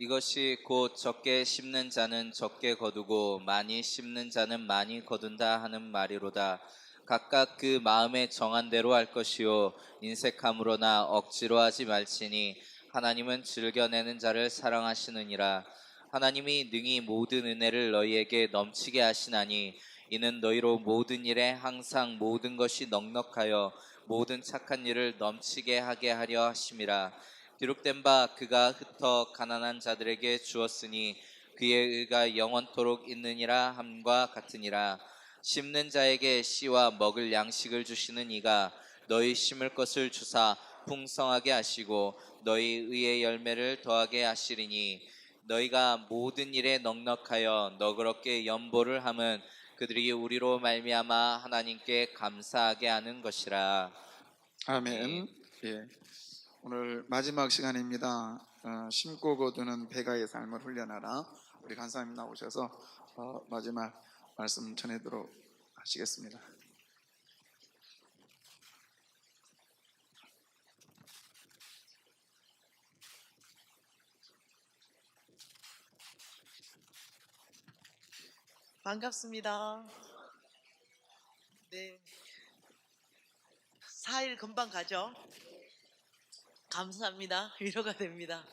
이것이 곧 적게 심는 자는 적게 거두고 많이 심는 자는 많이 거둔다 하는 말이로다. 각각 그 마음에 정한 대로 할 것이요 인색함으로나 억지로 하지 말지니 하나님은 즐겨내는 자를 사랑하시느니라. 하나님이 능히 모든 은혜를 너희에게 넘치게 하시나니 이는 너희로 모든 일에 항상 모든 것이 넉넉하여 모든 착한 일을 넘치게 하게 하려 하심이라. 기록된 바 그가 흩어 가난한 자들에게 주었으니 그의 의가 영원토록 있느니라 함과 같으니라. 심는 자에게 씨와 먹을 양식을 주시는 이가 너희 심을 것을 주사 풍성하게 하시고 너희 의의 열매를 더하게 하시리니 너희가 모든 일에 넉넉하여 너그럽게 연보를 함은 그들이 우리로 말미암아 하나님께 감사하게 하는 것이라. 아멘. 예, 오늘 마지막 시간입니다. 심고 거두는 배가의 삶을 훈련하라. 우리 간사님 나오셔서 마지막 말씀 전해도록 하시겠습니다. 반갑습니다. 네, 4일 금방 가죠? 감사합니다. 위로가 됩니다.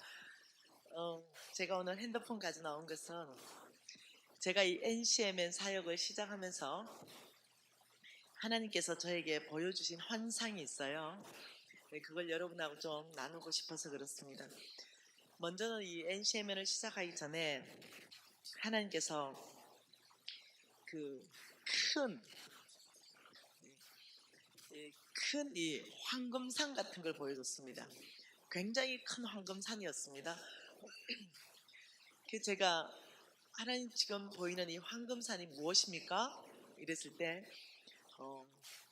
제가 오늘 핸드폰 가져 나온 것은 제가 이 NCMN 사역을 시작하면서 하나님께서 저에게 보여주신 환상이 있어요. 네, 그걸 여러분하고 좀 나누고 싶어서 그렇습니다. 먼저는 이 NCMN을 시작하기 전에 하나님께서 큰 이 황금산 같은 걸 보여줬습니다. 굉장히 큰 황금산이었습니다. 제가 하나님 지금 보이는 이 황금산이 무엇입니까? 이랬을 때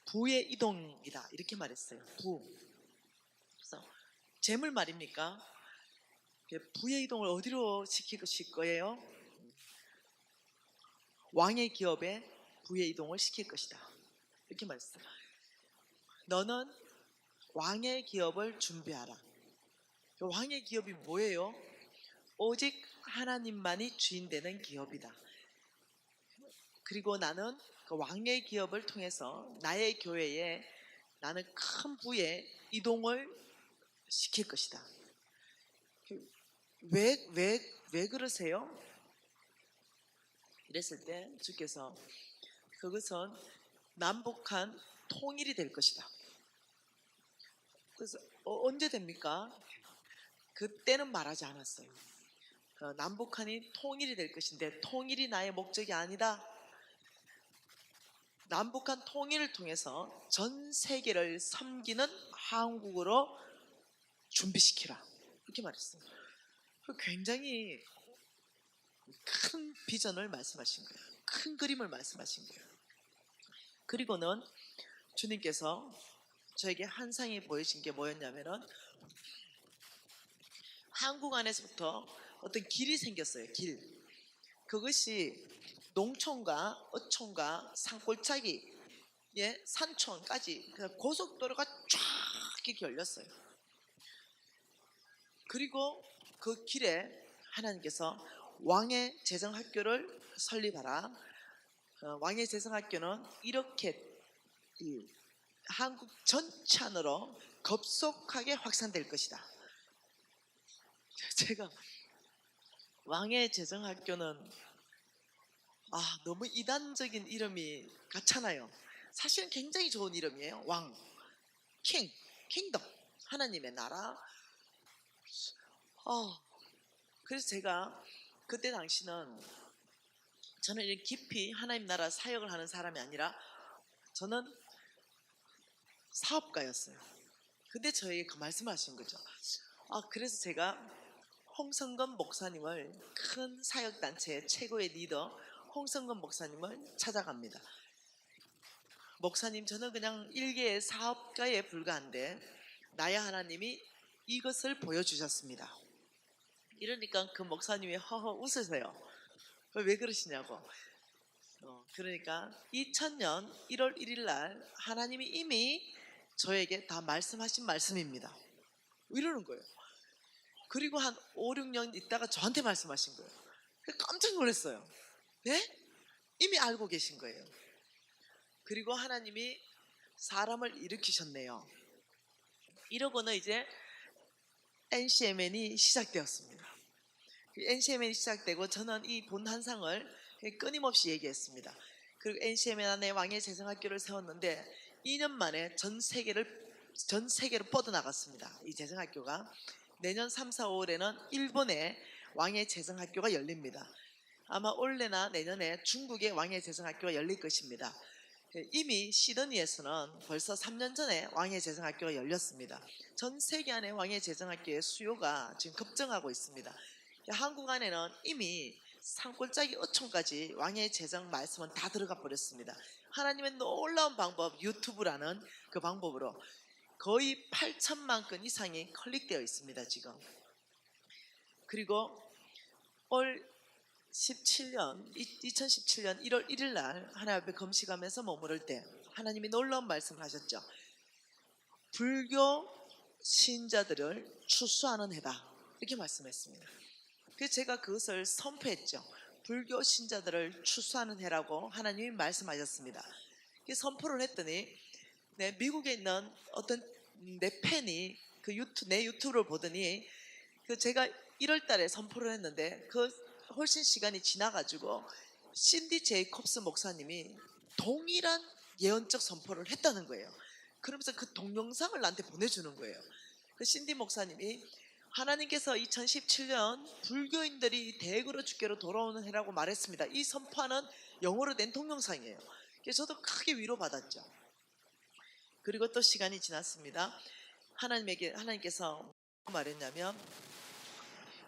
부의 이동이다 이렇게 말했어요. 부. 그래서 재물 말입니까? 부의 이동을 어디로 시킬 거예요? 왕의 기업에 부의 이동을 시킬 것이다. 이렇게 말했어요. 너는 왕의 기업을 준비하라. 왕의 기업이 뭐예요? 오직 하나님만이 주인 되는 기업이다. 그리고 나는 그 왕의 기업을 통해서 나의 교회에 나는 큰 부의 이동을 시킬 것이다. 왜 그러세요? 이랬을 때 주께서 그것은 남북한 통일이 될 것이다. 그래서 언제 됩니까? 그때는 말하지 않았어요. 남북한이 통일이 될 것인데 통일이 나의 목적이 아니다. 남북한 통일을 통해서 전 세계를 섬기는 한국으로 준비시키라. 이렇게 말했어요. 굉장히 큰 비전을 말씀하신 거예요. 큰 그림을 말씀하신 거예요. 그리고는 주님께서 저에게 환상이 보이신 게 뭐였냐면은 한국 안에서부터 어떤 길이 생겼어요. 길. 그것이 농촌과 어촌과 산골짜기, 산촌까지 고속도로가 쫙 이렇게 열렸어요. 그리고 그 길에 하나님께서 왕의 재정학교를 설립하라. 왕의 재정학교는 이렇게 한국 전체 안으로 급속하게 확산될 것이다. 제가 왕의 재정학교는 너무 이단적인 이름이 같잖아요. 사실은 굉장히 좋은 이름이에요. 왕, 킹덤, 하나님의 나라. 그래서 제가 그때 당시는 저는 이렇게 깊이 하나님 나라 사역을 하는 사람이 아니라 저는 사업가였어요. 근데 저에게 그 말씀하신 거죠. 그래서 제가 홍성건 목사님을, 큰 사역단체의 최고의 리더 홍성건 목사님을 찾아갑니다. 목사님, 저는 그냥 일개의 사업가에 불과한데 나의 하나님이 이것을 보여주셨습니다. 이러니까 그 목사님이 허허 웃으세요. 왜 그러시냐고. 그러니까 2000년 1월 1일 날 하나님이 이미 저에게 다 말씀하신 말씀입니다. 이러는 거예요. 그리고 한 5, 6년 있다가 저한테 말씀하신 거예요. 깜짝 놀랐어요. 네? 이미 알고 계신 거예요. 그리고 하나님이 사람을 일으키셨네요. 이러고는 이제 NCMN이 시작되었습니다. NCMN이 시작되고 저는 이 본 한상을 끊임없이 얘기했습니다. 그리고 NCMN 안에 왕의 재생학교를 세웠는데 2년 만에 전 세계로 뻗어나갔습니다. 이 재생학교가 내년 3, 4, 5월에는 일본에 왕의 재생학교가 열립니다. 아마 올해나 내년에 중국의 왕의 재생학교가 열릴 것입니다. 이미 시드니에서는 벌써 3년 전에 왕의 재생학교가 열렸습니다. 전 세계 안에 왕의 재생학교의 수요가 지금 급증하고 있습니다. 한국 안에는 이미 산골짜기 어촌까지 왕의 재정 말씀은 다 들어가 버렸습니다. 하나님의 놀라운 방법, 유튜브라는 그 방법으로 거의 8천만 건 이상이 클릭되어 있습니다 지금. 그리고 올 2017년 1월 1일 날 하나님 앞에 금식하면서 머무를 때 하나님이 놀라운 말씀을 하셨죠. 불교 신자들을 추수하는 해다, 이렇게 말씀했습니다. 그래서 제가 그것을 선포했죠. 불교 신자들을 추수하는 해라고 하나님이 말씀하셨습니다. 선포를 했더니 미국에 있는 어떤 내 팬이 내 유튜브를 보더니 제가 1월 달에 선포를 했는데 훨씬 시간이 지나가지고 신디 제이콥스 목사님이 동일한 예언적 선포를 했다는 거예요. 그러면서 그 동영상을 나한테 보내주는 거예요. 신디 목사님이 하나님께서 2017년 불교인들이 대거로 주께로 돌아오는 해라고 말했습니다. 이 선포하는 영어로 된 동영상이에요. 그래서 저도 크게 위로받았죠. 그리고 또 시간이 지났습니다. 하나님께서 뭐라고 말했냐면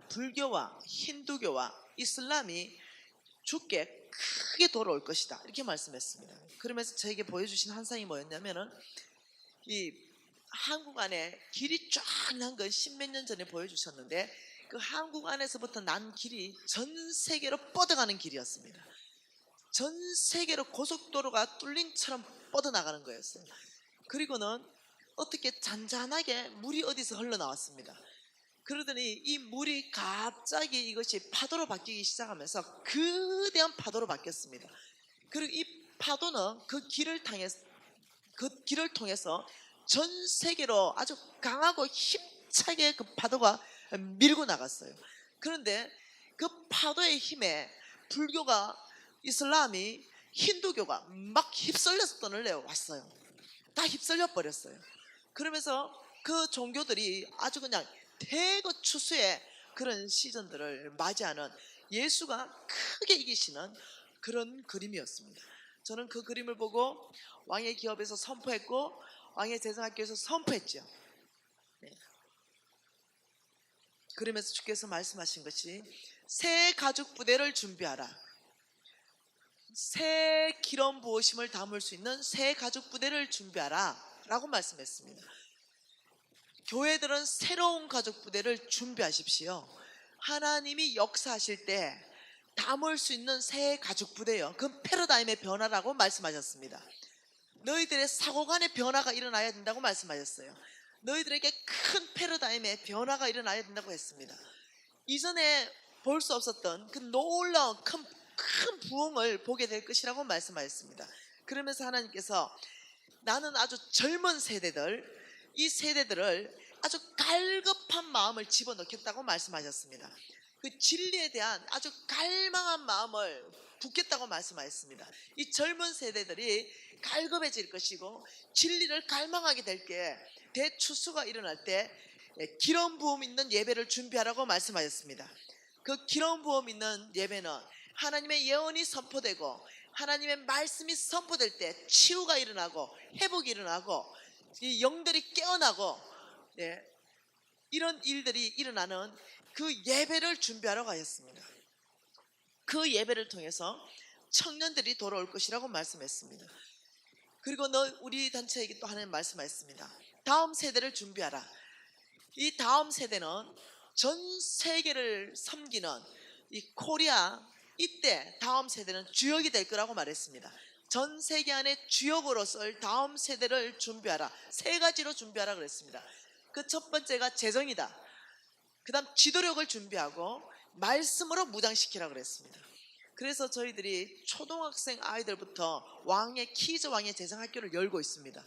불교와 힌두교와 이슬람이 주께 크게 돌아올 것이다, 이렇게 말씀했습니다. 그러면서 저에게 보여주신 한상이 뭐였냐면은 이 한국 안에 길이 쫙 난 건 10몇 년 전에 보여주셨는데 그 한국 안에서부터 난 길이 전 세계로 뻗어가는 길이었습니다. 전 세계로 고속도로가 뚫린처럼 뻗어나가는 거였어요. 그리고는 어떻게 잔잔하게 물이 어디서 흘러나왔습니다. 그러더니 이 물이 갑자기 이것이 파도로 바뀌기 시작하면서 거대한 파도로 바뀌었습니다. 그리고 이 파도는 그 길을 통해서 전 세계로 아주 강하고 힘차게 그 파도가 밀고 나갔어요. 그런데 그 파도의 힘에 불교가, 이슬람이, 힌두교가 막 휩쓸려서 떠내려왔어요. 다 휩쓸려 버렸어요. 그러면서 그 종교들이 아주 그냥 대거 추수의 그런 시즌들을 맞이하는, 예수가 크게 이기시는 그런 그림이었습니다. 저는 그 그림을 보고 왕의 기업에서 선포했고 왕의 재생학교에서 선포했죠. 그러면서 주께서 말씀하신 것이 새 가죽 부대를 준비하라. 새 기름 부으심을 담을 수 있는 새 가죽 부대를 준비하라 라고 말씀했습니다. 교회들은 새로운 가죽 부대를 준비하십시오. 하나님이 역사하실 때 담을 수 있는 새 가죽 부대요. 그건 패러다임의 변화라고 말씀하셨습니다. 너희들의 사고관의 변화가 일어나야 된다고 말씀하셨어요. 너희들에게 큰 패러다임의 변화가 일어나야 된다고 했습니다. 이전에 볼 수 없었던 그 놀라운 큰 부흥을 보게 될 것이라고 말씀하셨습니다. 그러면서 하나님께서 나는 아주 젊은 세대들, 이 세대들을 아주 갈급한 마음을 집어넣겠다고 말씀하셨습니다. 그 진리에 대한 아주 갈망한 마음을 붓겠다고 말씀하셨습니다. 이 젊은 세대들이 갈급해질 것이고 진리를 갈망하게 될 때, 대추수가 일어날 때 기름 부음 있는 예배를 준비하라고 말씀하셨습니다. 그 기름 부음 있는 예배는 하나님의 예언이 선포되고 하나님의 말씀이 선포될 때 치유가 일어나고 회복이 일어나고 이 영들이 깨어나고 이런 일들이 일어나는 그 예배를 준비하라고 하였습니다. 그 예배를 통해서 청년들이 돌아올 것이라고 말씀했습니다. 그리고 우리 단체에게 또 하나님 말씀하셨습니다. 다음 세대를 준비하라. 이 다음 세대는 전 세계를 섬기는 이 코리아, 이때 다음 세대는 주역이 될 거라고 말했습니다. 전 세계 안에 주역으로 설 다음 세대를 준비하라. 세 가지로 준비하라 그랬습니다. 그 첫 번째가 재정이다. 그다음 지도력을 준비하고 말씀으로 무장시키라 그랬습니다. 그래서 저희들이 초등학생 아이들부터 왕의 키즈 왕의 재생 학교를 열고 있습니다.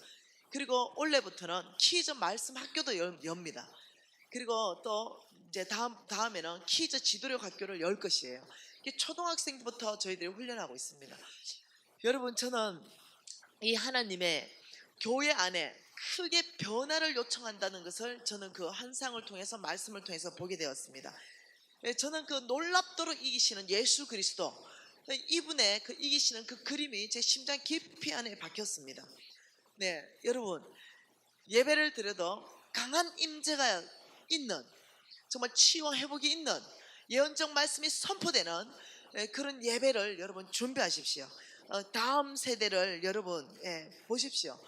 그리고 올해부터는 키즈 말씀 학교도 엽니다. 그리고 또 이제 다음에는 키즈 지도력 학교를 열 것이에요. 이게 초등학생부터 저희들이 훈련하고 있습니다. 여러분, 저는 이 하나님의 교회 안에 크게 변화를 요청한다는 것을 저는 그 환상을 통해서 말씀을 통해서 보게 되었습니다. 저는 그 놀랍도록 이기시는 예수 그리스도, 이분의 그 이기시는 그 그림이 제 심장 깊이 안에 박혔습니다. 네, 여러분, 예배를 드려도 강한 임재가 있는, 정말 치유와 회복이 있는 예언적 말씀이 선포되는 그런 예배를 여러분 준비하십시오. 다음 세대를 여러분 보십시오.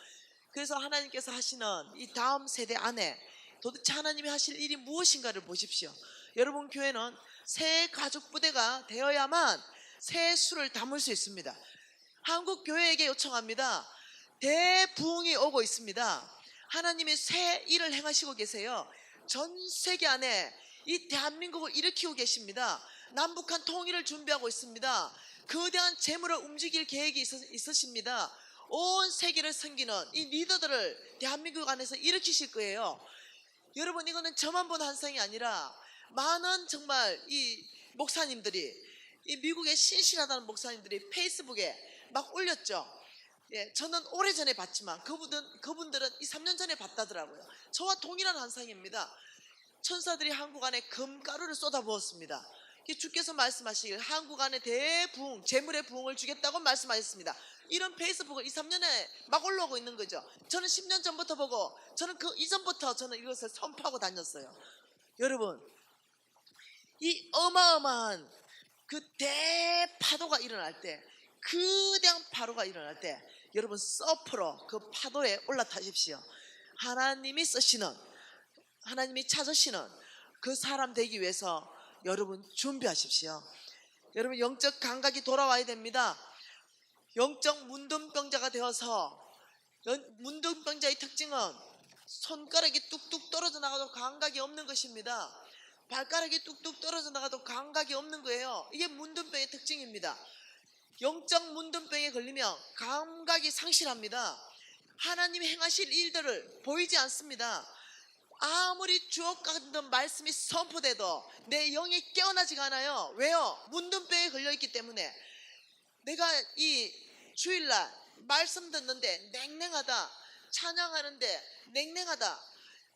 그래서 하나님께서 하시는 이 다음 세대 안에 도대체 하나님이 하실 일이 무엇인가를 보십시오. 여러분 교회는 새 가족 부대가 되어야만 새 수를 담을 수 있습니다. 한국 교회에게 요청합니다. 대부흥이 오고 있습니다. 하나님이 새 일을 행하시고 계세요. 전 세계 안에 이 대한민국을 일으키고 계십니다. 남북한 통일을 준비하고 있습니다. 거대한 재물을 움직일 계획이 있으십니다. 온 세계를 섬기는 이 리더들을 대한민국 안에서 일으키실 거예요. 여러분, 이거는 저만 본 환상이 아니라 많은 정말 이 목사님들이, 이 미국의 신실하다는 목사님들이 페이스북에 막 올렸죠. 예, 저는 오래전에 봤지만 그분들은 이 3년 전에 봤다더라고요. 저와 동일한 환상입니다. 천사들이 한국 안에 금가루를 쏟아부었습니다. 주께서 말씀하시길 한국 안에 대부흥, 재물의 부흥을 주겠다고 말씀하셨습니다. 이런 페이스북을 2, 3년에 막 올라오고 있는 거죠. 저는 10년 전부터 보고, 저는 그 이전부터 저는 이것을 선포하고 다녔어요. 여러분, 이 어마어마한 그 대파도가 일어날 때, 거대한 파도가 일어날 때, 여러분 서프로 그 파도에 올라타십시오. 하나님이 쓰시는, 하나님이 찾으시는 그 사람 되기 위해서 여러분 준비하십시오. 여러분, 영적 감각이 돌아와야 됩니다. 영적 문둥병자가 되어서, 문둥병자의 특징은 손가락이 뚝뚝 떨어져 나가도 감각이 없는 것입니다. 발가락이 뚝뚝 떨어져 나가도 감각이 없는 거예요. 이게 문둥병의 특징입니다. 영적 문둥병에 걸리면 감각이 상실합니다. 하나님이 행하실 일들을 보이지 않습니다. 아무리 주옥 같은 말씀이 선포돼도 내 영이 깨어나지가 않아요. 왜요? 문둥병에 걸려있기 때문에. 내가 이 주일날 말씀 듣는데 냉랭하다, 찬양하는데 냉랭하다,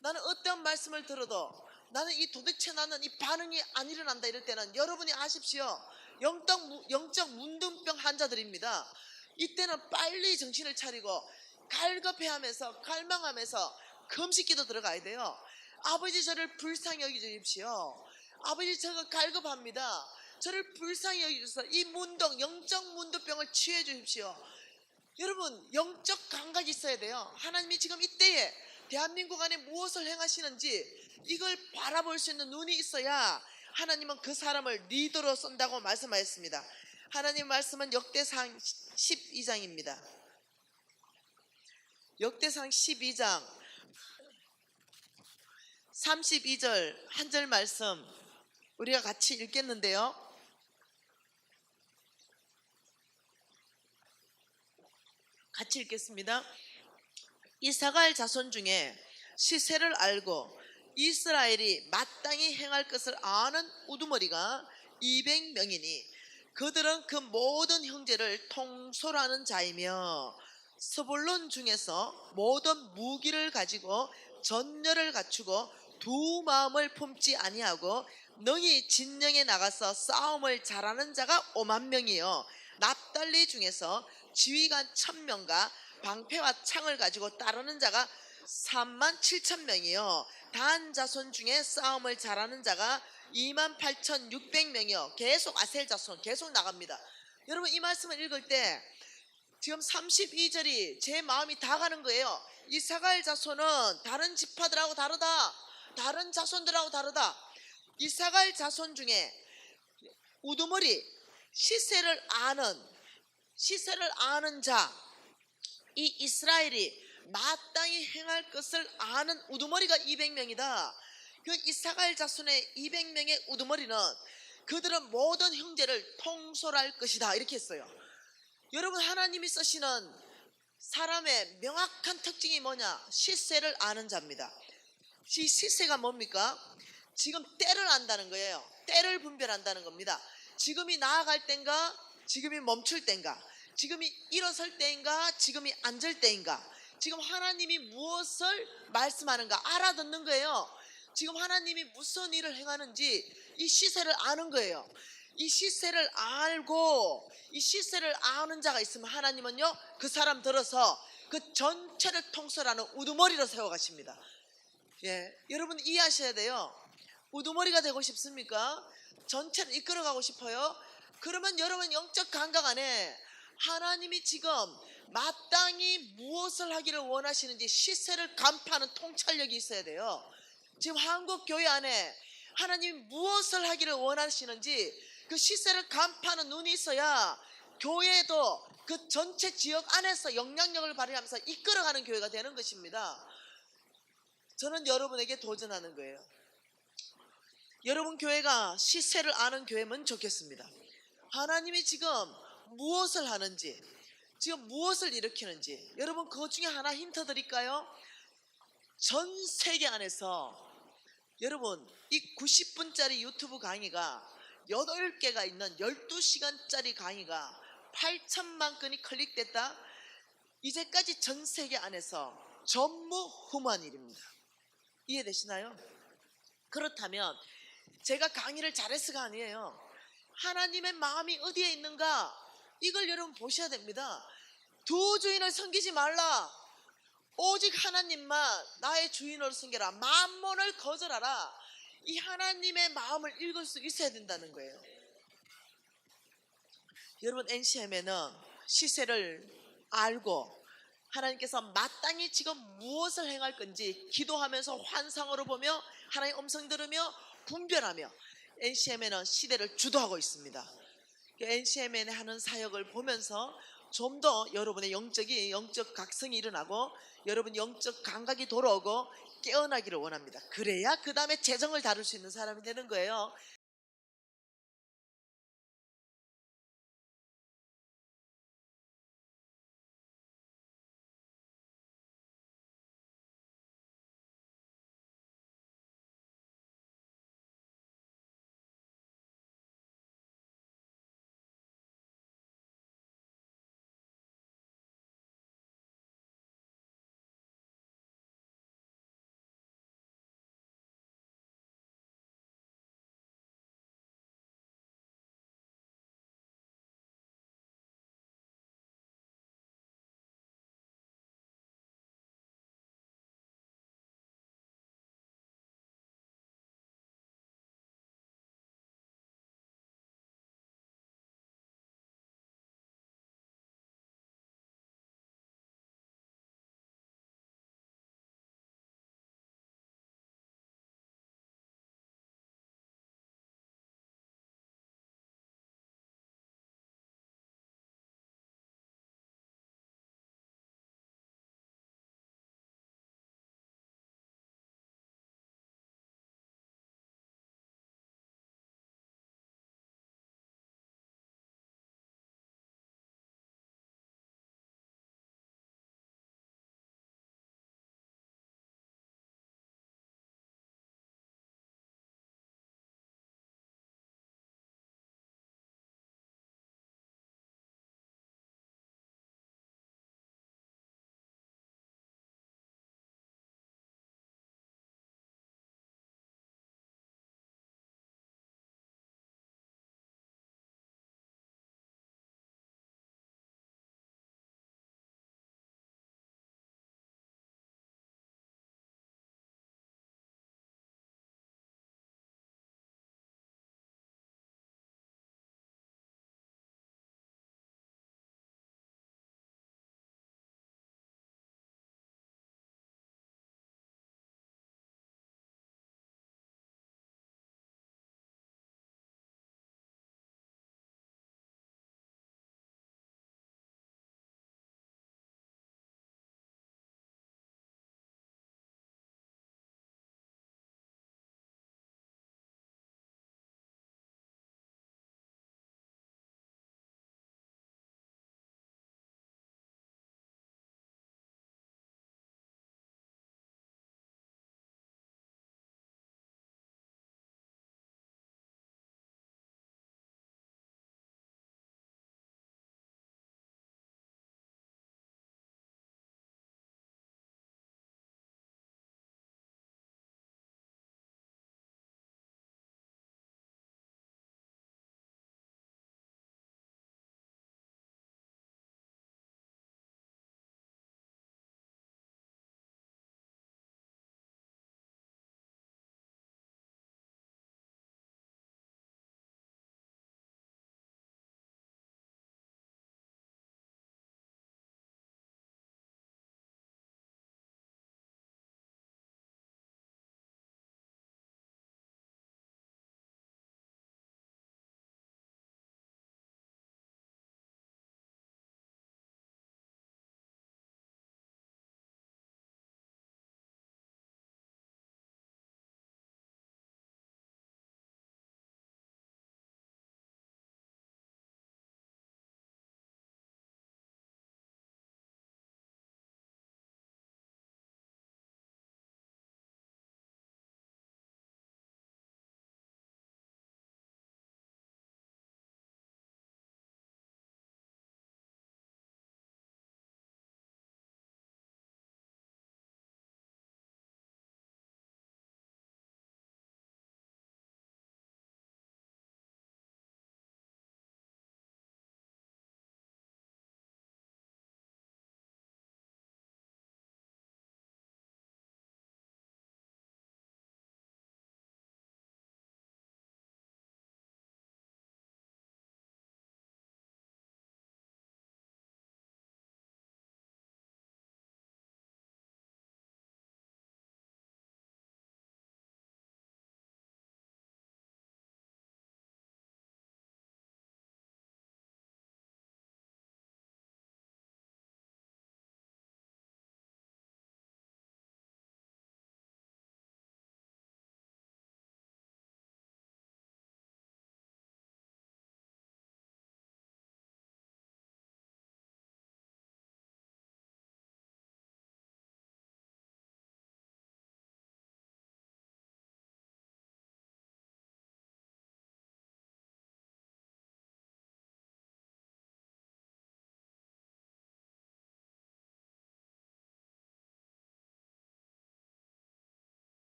나는 어떤 말씀을 들어도 나는 도대체 나는 이 반응이 안 일어난다, 이럴 때는 여러분이 아십시오. 영적 문둥병 환자들입니다. 이때는 빨리 정신을 차리고 갈급해하면서 갈망하면서 금식기도 들어가야 돼요. 아버지, 저를 불쌍히 여기주십시오. 아버지, 저가 갈급합니다. 저를 불쌍히 여기주셔서 이 영적 문둥병을 치유해 주십시오. 여러분, 영적 감각이 있어야 돼요. 하나님이 지금 이때에 대한민국 안에 무엇을 행하시는지 이걸 바라볼 수 있는 눈이 있어야 하나님은 그 사람을 리더로 쓴다고 말씀하셨습니다. 하나님 말씀은 역대상 12장입니다. 역대상 12장 32절 한 절 말씀 우리가 같이 읽겠는데요. 같이 읽겠습니다. 이사갈 자손 중에 시세를 알고 이스라엘이 마땅히 행할 것을 아는 우두머리가 200명이니 그들은 그 모든 형제를 통솔하는 자이며 스불론 중에서 모든 무기를 가지고 전열을 갖추고 두 마음을 품지 아니하고 능히 진영에 나가서 싸움을 잘하는 자가 50,000명이요 납달리 중에서 지휘관 1,000명과 방패와 창을 가지고 따르는 자가 37,000명이요 단 자손 중에 싸움을 잘하는 자가 28,600명이요 계속 아셀 자손 계속 나갑니다. 여러분, 이 말씀을 읽을 때 지금 32절이 제 마음이 다 가는 거예요. 이사갈 자손은 다른 지파들하고 다르다, 다른 자손들하고 다르다. 이사갈 자손 중에 우두머리, 시세를 아는 자, 이 이스라엘이 마땅히 행할 것을 아는 우두머리가 200명이다. 그 이사갈 자손의 200명의 우두머리는 그들은 모든 형제를 통솔할 것이다 이렇게 했어요. 여러분, 하나님이 쓰시는 사람의 명확한 특징이 뭐냐? 시세를 아는 자입니다. 이 시세가 뭡니까? 지금 때를 안다는 거예요. 때를 분별한다는 겁니다. 지금이 나아갈 때인가? 지금이 멈출 때인가? 지금이 일어설 때인가? 지금이 앉을 때인가? 지금 하나님이 무엇을 말씀하는가 알아듣는 거예요. 지금 하나님이 무슨 일을 행하는지 이 시세를 아는 거예요. 이 시세를 알고 이 시세를 아는 자가 있으면 하나님은요, 그 사람 들어서 그 전체를 통솔하는 우두머리로 세워가십니다. 예, 여러분 이해하셔야 돼요. 우두머리가 되고 싶습니까? 전체를 이끌어가고 싶어요? 그러면 여러분 영적 감각 안에 하나님이 지금 마땅히 무엇을 하기를 원하시는지 시세를 간파하는 통찰력이 있어야 돼요. 지금 한국 교회 안에 하나님이 무엇을 하기를 원하시는지 그 시세를 간파하는 눈이 있어야 교회도 그 전체 지역 안에서 영향력을 발휘하면서 이끌어가는 교회가 되는 것입니다. 저는 여러분에게 도전하는 거예요. 여러분 교회가 시세를 아는 교회면 좋겠습니다. 하나님이 지금 무엇을 하는지, 지금 무엇을 일으키는지 여러분 그것 중에 하나 힌트 드릴까요? 전 세계 안에서 여러분 이 90분짜리 유튜브 강의가 8개가 있는 12시간짜리 강의가 8천만 건이 클릭됐다? 이제까지 전 세계 안에서 전무후무한 일입니다. 이해되시나요? 그렇다면 제가 강의를 잘해서가 아니에요. 하나님의 마음이 어디에 있는가? 이걸 여러분 보셔야 됩니다. 두 주인을 섬기지 말라. 오직 하나님만 나의 주인으로 섬겨라. 만몬을 거절하라. 이 하나님의 마음을 읽을 수 있어야 된다는 거예요. 여러분 NCM에는 시세를 알고 하나님께서 마땅히 지금 무엇을 행할 건지 기도하면서 환상으로 보며 하나님의 음성 들으며 분별하며 NCM에는 시대를 주도하고 있습니다. NCM에 하는 사역을 보면서 좀 더 여러분의 영적 각성이 일어나고 여러분 영적 감각이 돌아오고 깨어나기를 원합니다. 그래야 그 다음에 재정을 다룰 수 있는 사람이 되는 거예요.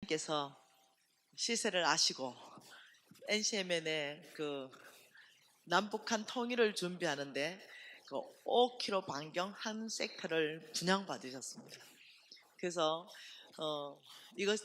께서 시세를 아시고 NCMN의 그 남북한 통일을 준비하는데 그 5km 반경 한 섹터를 분양받으셨습니다. 그래서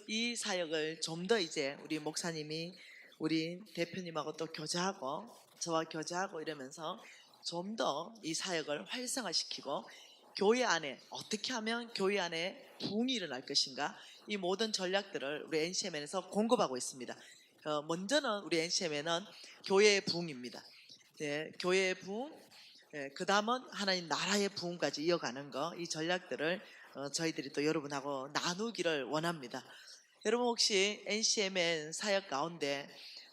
이 사역을 좀 더 이제 우리 목사님이 우리 대표님하고 또 교제하고 저와 교제하고 이러면서 좀 더 이 사역을 활성화시키고 교회 안에 어떻게 하면 교회 안에 부흥이 일어날 것인가, 이 모든 전략들을 우리 NCMN에서 공급하고 있습니다. 먼저는 우리 NCMN은 교회의 부흥입니다. 네, 교회의 부흥, 그 다음은 하나님 나라의 부흥까지 이어가는 거, 이 전략들을 저희들이 또 여러분하고 나누기를 원합니다. 여러분 혹시 NCMN 사역 가운데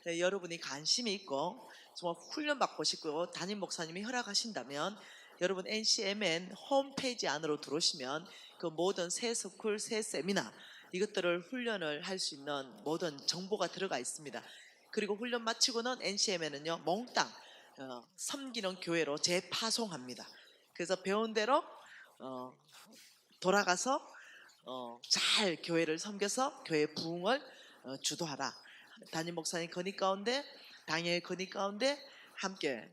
여러분이 관심이 있고 정말 훈련받고 싶고 담임 목사님이 허락하신다면 여러분 NCMN 홈페이지 안으로 들어오시면 그 모든 새 스쿨, 새 세미나 이것들을 훈련을 할 수 있는 모든 정보가 들어가 있습니다. 그리고 훈련 마치고는 NCMN은요 몽땅 섬기는 교회로 재파송합니다. 그래서 배운 대로 돌아가서 잘 교회를 섬겨서 교회 부흥을 주도하라. 담임 목사님 건의 가운데, 당의 건의 가운데 함께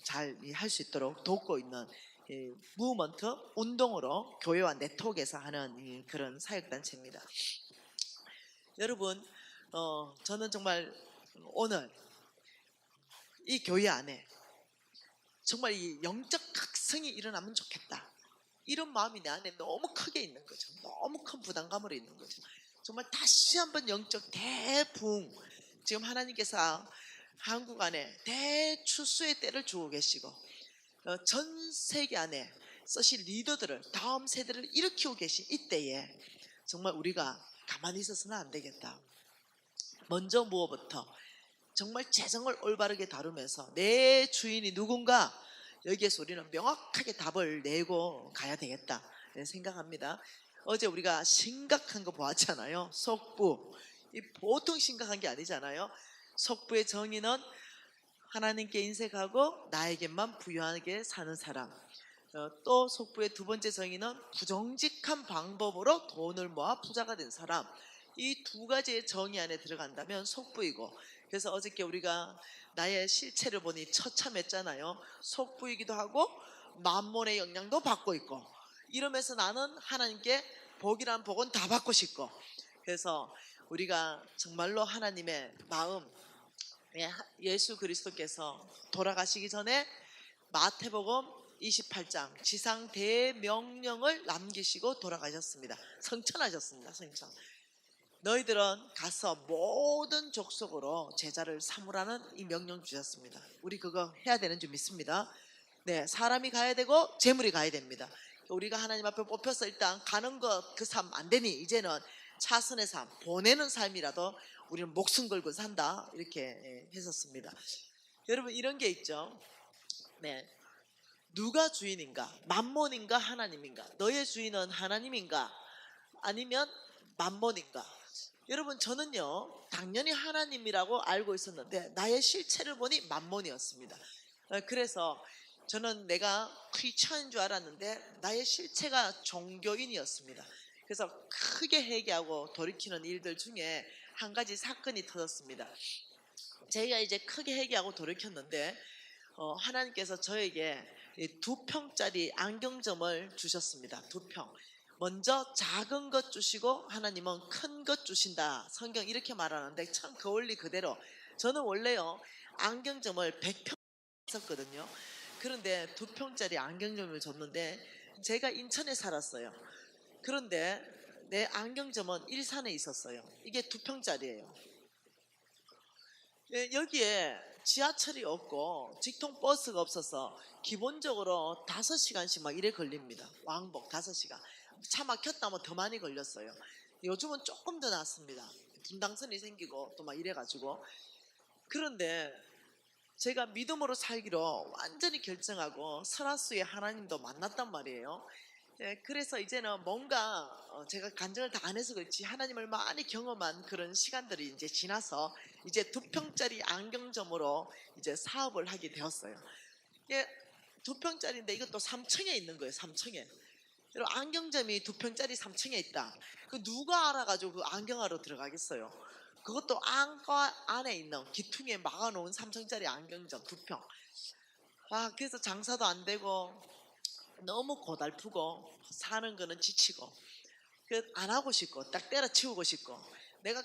잘 할 수 있도록 돕고 있는 무브먼트 운동으로 교회와 네트워크에서 하는 그런 사역단체입니다. 여러분, 저는 정말 오늘 이 교회 안에 정말 이 영적 각성이 일어나면 좋겠다, 이런 마음이 내 안에 너무 크게 있는 거죠. 너무 큰 부담감으로 있는 거죠. 정말 다시 한번 영적 대부흥, 지금 하나님께서 한국 안에 대추수의 때를 주고 계시고 전 세계 안에 쓰실 리더들을, 다음 세대를 일으키고 계신 이때에 정말 우리가 가만히 있어서는 안 되겠다. 먼저 무엇부터 정말 재정을 올바르게 다루면서 내 주인이 누군가, 여기에서 우리는 명확하게 답을 내고 가야 되겠다 생각합니다. 어제 우리가 심각한 거 보았잖아요. 속부, 이 보통 심각한 게 아니잖아요. 속부의 정의는 하나님께 인색하고 나에게만 부유하게 사는 사람. 또 속부의 두 번째 정의는 부정직한 방법으로 돈을 모아 부자가 된 사람. 이 두 가지의 정의 안에 들어간다면 속부이고, 그래서 어저께 우리가 나의 실체를 보니 처참했잖아요. 속부이기도 하고 만몬의 영향도 받고 있고, 이러면서 나는 하나님께 복이란 복은 다 받고 싶고, 그래서 우리가 정말로 하나님의 마음, 예수 그리스도께서 돌아가시기 전에 마태복음 28장 지상 대명령을 남기시고 돌아가셨습니다. 성천하셨습니다. 성천. 너희들은 가서 모든 족속으로 제자를 삼으라는 이 명령 주셨습니다. 우리 그거 해야 되는 줄 믿습니다. 네, 사람이 가야 되고 재물이 가야 됩니다. 우리가 하나님 앞에 뽑혀서 일단 가는 것 그 삶 안 되니 이제는 차선의 삶, 보내는 삶이라도 우리는 목숨 걸고 산다, 이렇게 했었습니다. 여러분 이런 게 있죠. 네, 누가 주인인가? 만몬인가 하나님인가? 너의 주인은 하나님인가? 아니면 만몬인가? 여러분 저는요 당연히 하나님이라고 알고 있었는데 나의 실체를 보니 만몬이었습니다. 그래서 저는 내가 크리스천인 줄 알았는데 나의 실체가 종교인이었습니다. 그래서 크게 회개하고 돌이키는 일들 중에 한 가지 사건이 터졌습니다. 제가 이제 크게 회개하고 돌이켰는데 하나님께서 저에게 2평짜리 안경점을 주셨습니다. 2평. 먼저 작은 것 주시고 하나님은 큰 것 주신다. 성경 이렇게 말하는데 참 그 원리 그대로 저는 원래요 안경점을 100평 썼거든요. 그런데 2평짜리 안경점을 줬는데 제가 인천에 살았어요. 그런데 내 안경점은 일산에 있었어요. 이게 2평짜리예요. 여기에 지하철이 없고 직통버스가 없어서 기본적으로 5시간씩 막 이래 걸립니다. 왕복 5시간. 차 막혔다 하면 더 많이 걸렸어요. 요즘은 조금 더 낫습니다. 분당선이 생기고 또 막 이래가지고. 그런데 제가 믿음으로 살기로 완전히 결정하고 설화수의 하나님도 만났단 말이에요. 그래서 이제는 뭔가 제가 간증을 다 안 해서 그렇지 하나님을 많이 경험한 그런 시간들이 이제 지나서 이제 2평짜리 안경점으로 이제 사업을 하게 되었어요. 이게 2평짜리인데 이것도 3층에 있는 거예요. 3층에. 여러분 안경점이 2평짜리 3층에 있다. 그 누가 알아가지고 그 안경하러 들어가겠어요? 그것도 안과 안에 있는 기퉁에 막아놓은 3층짜리 안경점 2평. 아 그래서 장사도 안 되고 너무 고달프고 사는 거는 지치고 그 안 하고 싶고 딱 때려치우고 싶고 내가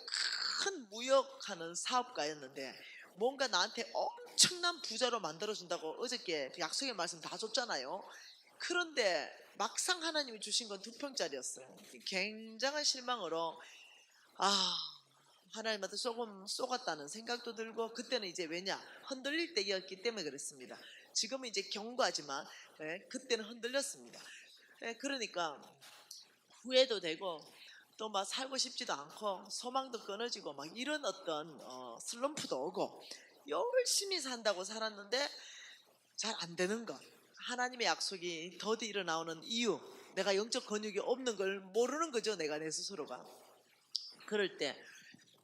큰 무역하는 사업가였는데 뭔가 나한테 엄청난 부자로 만들어준다고 어저께 그 약속의 말씀 다 줬잖아요. 그런데 막상 하나님이 주신 건 2평짜리였어요. 굉장한 실망으로 아 하나님한테 조금 쏘갔다는 생각도 들고 그때는 이제 왜냐 흔들릴 때였기 때문에 그랬습니다. 지금은 이제 경고하지만 그때는 흔들렸습니다. 그러니까 후회도 되고 또 막 살고 싶지도 않고 소망도 끊어지고 막 이런 어떤 슬럼프도 오고 열심히 산다고 살았는데 잘 안 되는 것 하나님의 약속이 더디 일어나오는 이유 내가 영적 근육이 없는 걸 모르는 거죠. 내가 내 스스로가. 그럴 때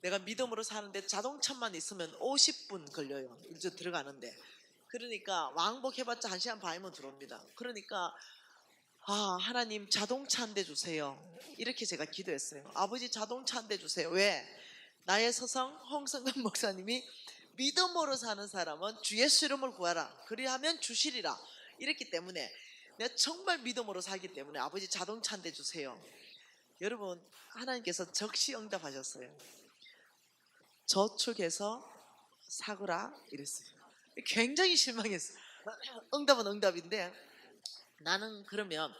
내가 믿음으로 사는데 자동차만 있으면 50분 걸려요. 이제 들어가는데 그러니까 왕복해봤자 1시간 반이면 들어옵니다. 그러니까 아 하나님 자동차 한 대 주세요. 이렇게 제가 기도했어요. 아버지 자동차 한 대 주세요. 왜? 나의 서성 홍성근 목사님이 믿음으로 사는 사람은 주 예수 이름을 구하라 그리하면 주시리라 이랬기 때문에 내가 정말 믿음으로 살기 때문에 아버지 자동차 한 대 주세요. 여러분 하나님께서 적시 응답하셨어요. 저축해서 사거라 이랬어요. 굉장히 실망했어요. 응답은 응답인데 나는 그러면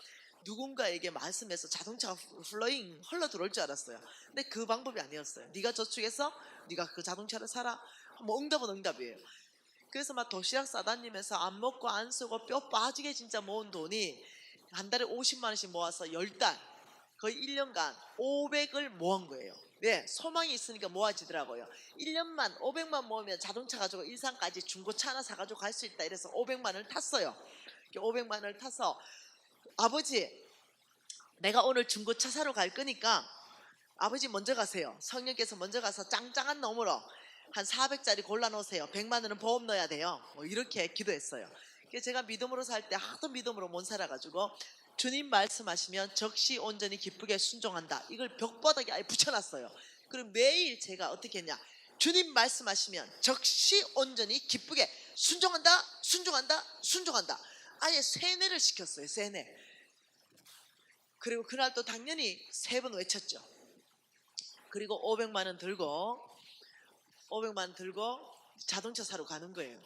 누군가에게 말씀해서 자동차가 플러잉 흘러 들어올 줄 알았어요. 근데 그 방법이 아니었어요. 네가 저축해서 네가 그 자동차를 사라. 뭐 응답은 응답이에요. 그래서 막 도시락 싸다니면서 안 먹고 안 쓰고 뼈 빠지게 진짜 모은 돈이 한 달에 50만 원씩 모아서 10달 거의 1년간 500을 모은 거예요. 네, 소망이 있으니까 모아지더라고요. 1년만 500만 모으면 자동차 가지고 일산까지 중고차 하나 사가지고 갈 수 있다. 이래서 500만 원을 탔어요. 500만 원을 타서 아버지 내가 오늘 중고차 사러 갈 거니까 아버지 먼저 가세요. 성령께서 먼저 가서 짱짱한 놈으로 한 400짜리 골라놓으세요. 100만 원은 보험 넣어야 돼요. 뭐 이렇게 기도했어요. 그래서 제가 믿음으로 살 때 하도 믿음으로 못 살아가지고 주님 말씀하시면 적시 온전히 기쁘게 순종한다. 이걸 벽바닥에 아예 붙여놨어요. 그리고 매일 제가 어떻게 했냐. 주님 말씀하시면 적시 온전히 기쁘게 순종한다. 순종한다. 순종한다. 아예 세뇌를 시켰어요. 세뇌. 그리고 그날 또 당연히 3번 외쳤죠. 그리고 500만 원 들고 자동차 사러 가는 거예요.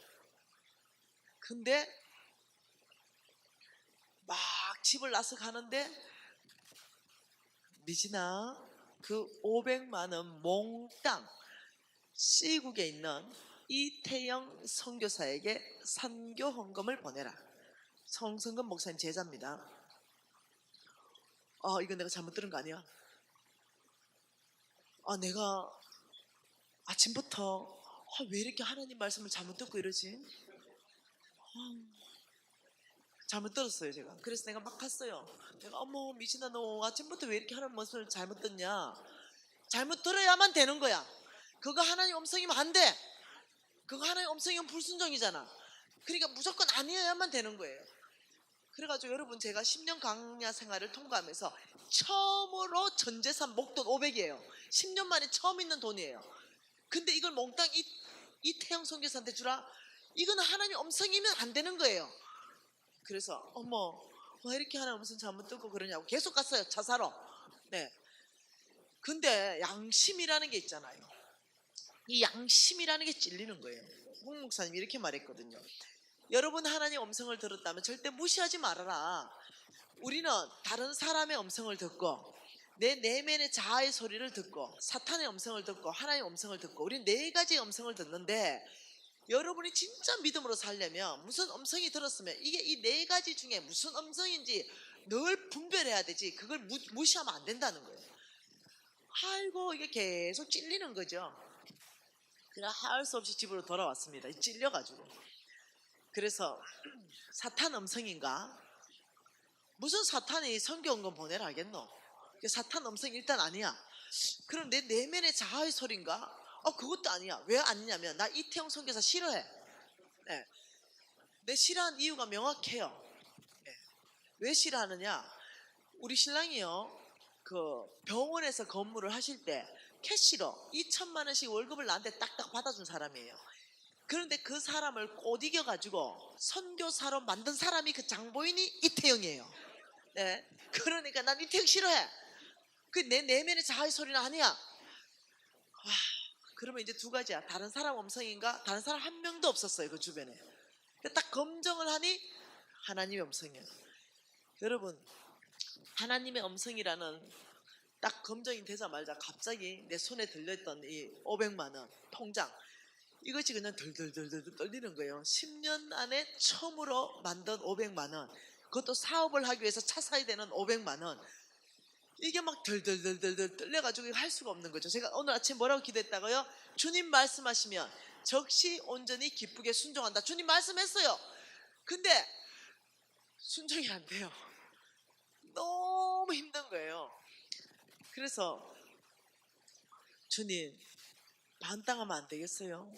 근데 막 집을 나서 가는데 미진아 그 500만 원 몽땅 C국에 있는 이태영 선교사에게 선교 헌금을 보내라. 성성근 목사님 제자입니다. 이건 내가 잘못 들은 거 아니야? 내가 아침부터 왜 이렇게 하나님 말씀을 잘못 듣고 이러지? 잘못 들었어요 제가. 그래서 내가 막 갔어요. 내가 어머 미진아 너 아침부터 왜 이렇게 하나님 말씀을 잘못 듣냐? 잘못 들어야만 되는 거야. 그거 하나님 음성이면 안 돼. 그거 하나님 음성이면 불순종이잖아. 그러니까 무조건 아니어야만 되는 거예요. 그래가지고 여러분 제가 10년 강야 생활을 통과하면서 처음으로 전재산 목돈 500이에요. 10년 만에 처음 있는 돈이에요. 근데 이걸 몽땅 이태영 선교사한테 주라? 이건 하나님 음성이면 안 되는 거예요. 그래서 어머 왜 이렇게 하나님 음성 잘못 듣고 그러냐고 계속 갔어요. 차 사러. 네. 근데 양심이라는 게 있잖아요. 이 양심이라는 게 찔리는 거예요. 홍 목사님이 이렇게 말했거든요. 여러분 하나님 음성을 들었다면 절대 무시하지 말아라. 우리는 다른 사람의 음성을 듣고 내 내면의 자아의 소리를 듣고 사탄의 음성을 듣고 하나님의 음성을 듣고 우리는 4가지의 음성을 듣는데 여러분이 진짜 믿음으로 살려면 무슨 음성이 들었으면 이게 이 4가지 중에 무슨 음성인지 늘 분별해야 되지 그걸 무시하면 안 된다는 거예요. 아이고 이게 계속 찔리는 거죠. 그냥 할 수 없이 집으로 돌아왔습니다. 찔려가지고. 그래서 사탄 음성인가? 무슨 사탄이 선교헌금 보내라 하겠노? 사탄 음성이 일단 아니야. 그럼 내 내면의 자아의 소리인가? 그것도 아니야. 왜 아니냐면 나 이태영 선교사 싫어해. 네. 내 싫어하는 이유가 명확해요. 네. 왜 싫어하느냐? 우리 신랑이요. 그 병원에서 근무를 하실 때 캐시로 2천만 원씩 월급을 나한테 딱딱 받아준 사람이에요. 그런데 그 사람을 못 이겨가지고 선교사로 만든 사람이 그 장보인이 이태영이에요. 네. 그러니까 난 이태영 싫어해. 그 내 내면의 자아의 소리는 아니야. 와, 그러면 이제 두 가지야. 다른 사람 음성인가? 다른 사람 한 명도 없었어요, 그 주변에. 근데 딱 검증을 하니 하나님의 음성이야. 여러분, 하나님의 음성이라는 딱 검증이 되자마자 갑자기 내 손에 들려있던 이 500만 원 통장, 이것이 그냥 덜덜덜덜 떨리는 거예요. 10년 안에 처음으로 만든 500만 원, 그것도 사업을 하기 위해서 차 사야 되는 500만 원, 이게 막 덜덜덜덜 떨려가지고 할 수가 없는 거죠. 제가 오늘 아침 뭐라고 기도했다고요? 주님 말씀하시면 적시 온전히 기쁘게 순종한다. 주님 말씀했어요. 근데 순종이 안 돼요. 너무 힘든 거예요. 그래서 주님, 반땅하면 안 되겠어요?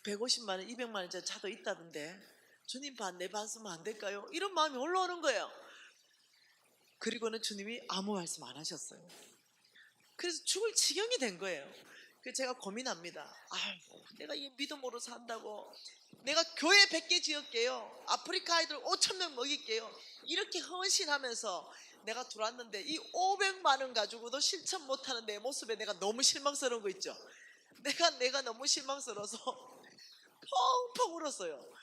150만 원, 200만 원짜리 차도 있다던데 주님 반, 내 반 쓰면 안 될까요? 이런 마음이 올라오는 거예요. 그리고는 주님이 아무 말씀 안 하셨어요. 그래서 죽을 지경이 된 거예요. 그래서 제가 고민합니다. 아이고, 내가 이 믿음으로 산다고, 내가 교회 100개 지을게요, 아프리카 아이들 5,000명 먹일게요, 이렇게 헌신하면서 내가 들어왔는데 이 500만 원 가지고도 실천 못하는 내 모습에 내가 너무 실망스러운 거 있죠. 내가 너무 실망스러워서 펑펑 울었어요.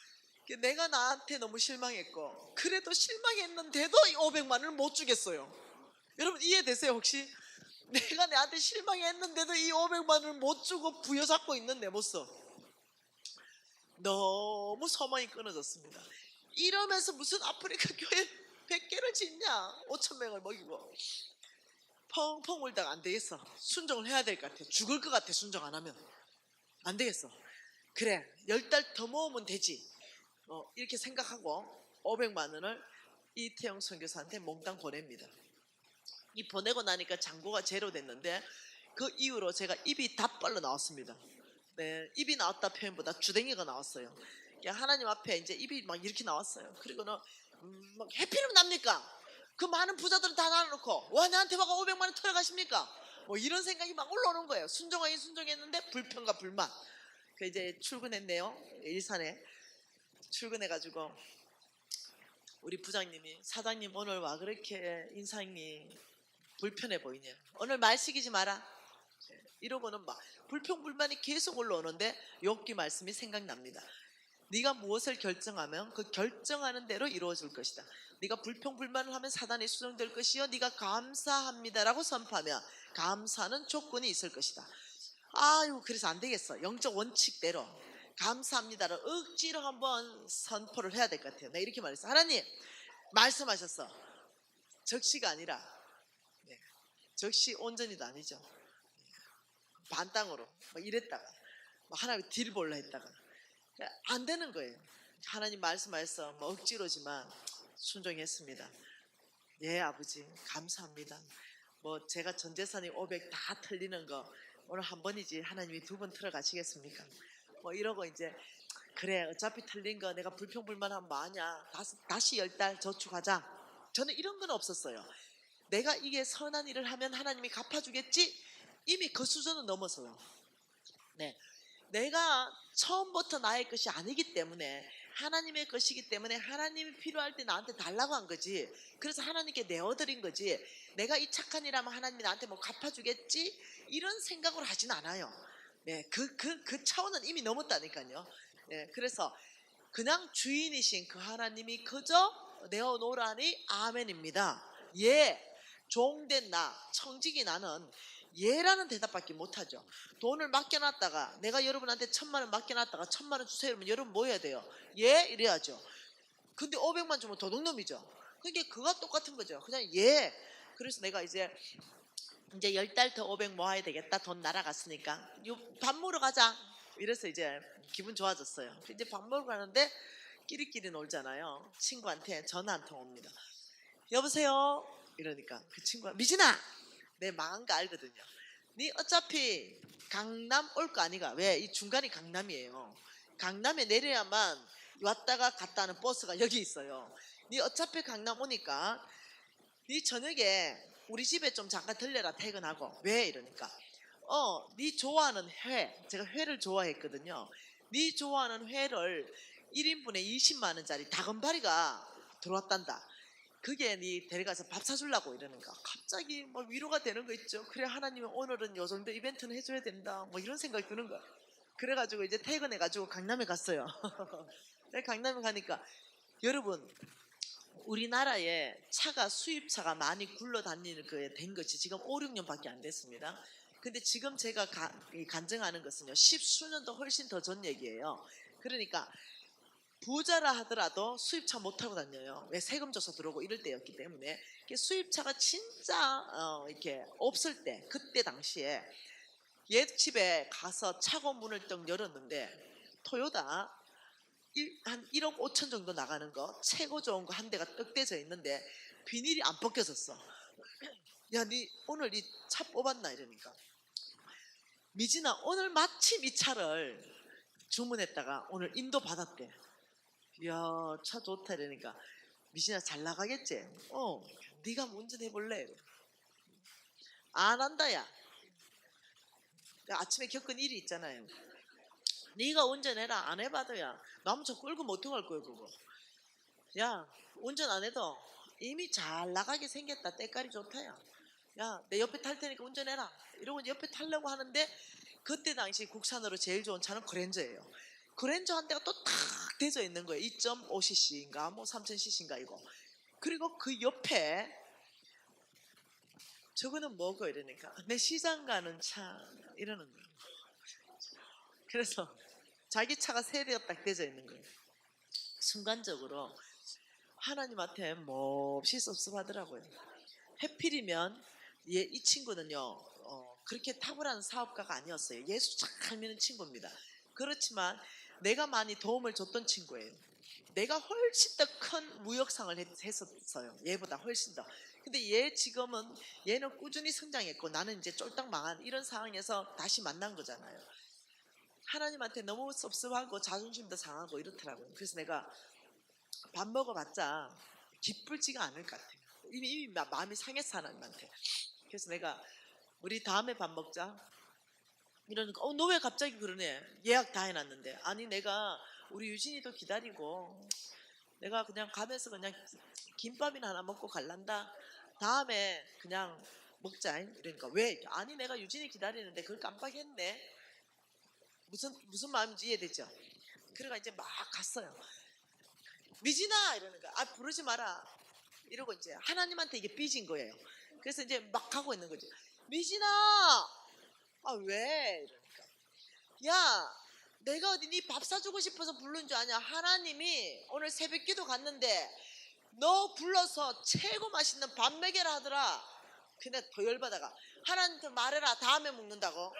내가 나한테 너무 실망했고, 그래도 실망했는데도 이 500만 원을 못 주겠어요. 여러분 이해되세요 혹시? 내가 나한테 실망했는데도 이 500만 원을 못 주고 부여잡고 있는 내 모습, 너무 소망이 끊어졌습니다. 이러면서 무슨 아프리카 교회 100개를 짓냐, 5,000명을 먹이고. 펑펑 울다가 안 되겠어, 순종을 해야 될 것 같아. 죽을 것 같아. 순종 안 하면 안 되겠어. 그래, 10달 더 모으면 되지. 이렇게 생각하고 500만 원을 이태영 선교사한테 몽땅 보냅니다. 이 보내고 나니까 잔고가 제로 됐는데 그 이후로 제가 입이 다 빨려 나왔습니다. 네, 입이 나왔다 표현보다 주댕이가 나왔어요. 하나님 앞에 이제 입이 막 이렇게 나왔어요. 그리고는 막 해피는 납니까? 그 많은 부자들은 다 나눠놓고 와, 나한테 와가 500만 원 털어가십니까? 뭐 이런 생각이 막 올라오는 거예요. 순종하긴 순종했는데 불평과 불만. 그 이제 출근했네요. 일산에 출근해가지고 우리 부장님이, 사장님 오늘 와 그렇게 인상이 불편해 보이냐, 오늘 말 시키지 마라, 이러고는 막 불평불만이 계속 올라오는데 욥기 말씀이 생각납니다. 네가 무엇을 결정하면 그 결정하는 대로 이루어질 것이다. 네가 불평불만을 하면 사단이 수정될 것이요, 네가 감사합니다라고 선포하면 감사는 조건이 있을 것이다. 아유, 그래서 안 되겠어. 영적 원칙대로 감사합니다를 억지로 한번 선포를 해야 될 것 같아요. 내가 이렇게 말했어. 하나님 말씀하셨어. 적시가 아니라, 네, 적시 온전히도 아니죠. 반땅으로 막 이랬다가 막 하나님 딜 볼라 했다가 안 되는 거예요. 하나님 말씀하셔서 뭐 억지로지만 순종했습니다. 예, 아버지 감사합니다. 뭐 제가 전 재산이 500 다 틀리는 거 오늘 한 번이지 하나님이 2번 틀어가시겠습니까? 뭐 이러고 이제 그래, 어차피 틀린 거 내가 불평불만하면 뭐하냐, 다시 10달 저축하자. 저는 이런 건 없었어요. 내가 이게 선한 일을 하면 하나님이 갚아주겠지, 이미 그 수준은 넘어서요. 네, 내가 처음부터 나의 것이 아니기 때문에, 하나님의 것이기 때문에 하나님이 필요할 때 나한테 달라고 한 거지. 그래서 하나님께 내어드린 거지. 내가 이 착한 일 하면 하나님이 나한테 뭐 갚아주겠지, 이런 생각을 하진 않아요. 네, 그 차원은 이미 넘었다니까요. 네, 그래서 그냥 주인이신 그 하나님이 그저 내어놓으라니 아멘입니다. 예, 종된 나, 청직이 나는 예라는 대답밖에 못하죠. 돈을 맡겨놨다가, 내가 여러분한테 1,000만 원 맡겨놨다가 1,000만 원 주세요 이러면 여러분 뭐 해야 돼요? 예, 이래야죠. 근데 500만 주면 도둑놈이죠. 그게 그거 똑같은 거죠. 그냥 예. 그래서 내가 이제 10달 더 500 모아야 되겠다. 돈 날아갔으니까 밥 먹으러 가자. 이래서 이제 기분 좋아졌어요. 이제 밥 먹으러 가는데 끼리끼리 놀잖아요. 친구한테 전화 한 통 옵니다. 여보세요? 이러니까 그 친구가, 미진아, 내 망한 거 알거든요. 네 어차피 강남 올 거 아니가. 왜? 이 중간이 강남이에요. 강남에 내려야만 왔다가 갔다 하는 버스가 여기 있어요. 네 어차피 강남 오니까 네 저녁에 우리 집에 좀 잠깐 들려라 퇴근하고. 왜? 이러니까 네 좋아하는 회, 제가 회를 좋아했거든요. 네 좋아하는 회를 1인분에 20만 원짜리 다금바리가 들어왔단다. 그게 네 데려가서 밥 사주려고 이러는 거. 갑자기 뭐 위로가 되는 거 있죠. 그래, 하나님은 오늘은 요 정도 이벤트는 해줘야 된다, 뭐 이런 생각이 드는 거야. 그래가지고 이제 퇴근해가지고 강남에 갔어요. 강남에 가니까, 여러분, 우리나라에 차가 수입차가 많이 굴러다니는 그에 된 것이 지금 5, 6년밖에 안 됐습니다. 근데 지금 제가 간증하는 것은요, 10수년도 훨씬 더 전 얘기예요. 그러니까 부자라 하더라도 수입차 못 타고 다녀요. 왜? 세금 줘서 들어오고 이럴 때였기 때문에. 수입차가 진짜 이렇게 없을 때, 그때 당시에 옛 집에 가서 차고 문을 떡 열었는데 토요타 한 1억 5천 정도 나가는 거, 최고 좋은 거 한 대가 떡 떼져 있는데 비닐이 안 벗겨졌어. 야, 니 오늘 이 차 뽑았나? 이러니까, 미진아 오늘 마침 이 차를 주문했다가 오늘 인도 받았대. 이야, 차 좋다. 이러니까, 미진아 잘 나가겠지? 네가 운전해 볼래? 안 한다. 야, 아침에 겪은 일이 있잖아요. 네가 운전해라. 안 해봐도 야, 나무차 끌고 못 들어갈 거야 그거. 야, 운전 안 해도 이미 잘 나가게 생겼다. 때깔이 좋다. 야, 내 옆에 탈 테니까 운전해라. 이러고 옆에 타려고 하는데, 그때 당시 국산으로 제일 좋은 차는 그랜저예요. 그랜저 한 대가 또 탁 대져 있는 거예요. 2.5cc인가 뭐 3000cc인가 이거. 그리고 그 옆에 저거는 뭐고? 이러니까, 내 시장 가는 차 이러는 거예요. 그래서 자기 차가 세 대가 딱 대져 있는 거예요. 순간적으로 하나님한테 몹시 섭섭하더라고요. 해필이면 이 친구는요, 그렇게 탁월한 사업가가 아니었어요. 예수 잘 믿는 친구입니다. 그렇지만 내가 많이 도움을 줬던 친구예요. 내가 훨씬 더 큰 무역상을 했었어요. 얘보다 훨씬 더. 근데 얘는 꾸준히 성장했고 나는 이제 쫄딱 망한 이런 상황에서 다시 만난 거잖아요. 하나님한테 너무 섭섭하고 자존심도 상하고 이렇더라고요. 그래서 내가 밥 먹어봤자 기쁘지가 않을 것 같아요. 이미 마음이 상했어, 하나님한테. 그래서 내가, 우리 다음에 밥 먹자 이러니까, 너 왜 갑자기 그러네? 예약 다 해놨는데. 아니, 내가 우리 유진이도 기다리고 내가 그냥 가면서 그냥 김밥이나 하나 먹고 갈란다. 다음에 그냥 먹자. 이러니까, 왜? 아니, 내가 유진이 기다리는데 그걸 깜빡했네. 무슨 마음인지 이해되죠? 그래가 이제 막 갔어요. 미진아 이러니까, 부르지 마라 이러고, 이제 하나님한테 이게 삐진 거예요. 그래서 이제 막 하고 있는 거죠. 미진아, 왜? 이러니까, 야, 내가 어디 네 밥 사주고 싶어서 부른 줄 아냐? 하나님이 오늘 새벽기도 갔는데 너 불러서 최고 맛있는 밥 먹여라 하더라. 근데 더 열받아가, 하나님한테 말해라. 다음에 먹는다고.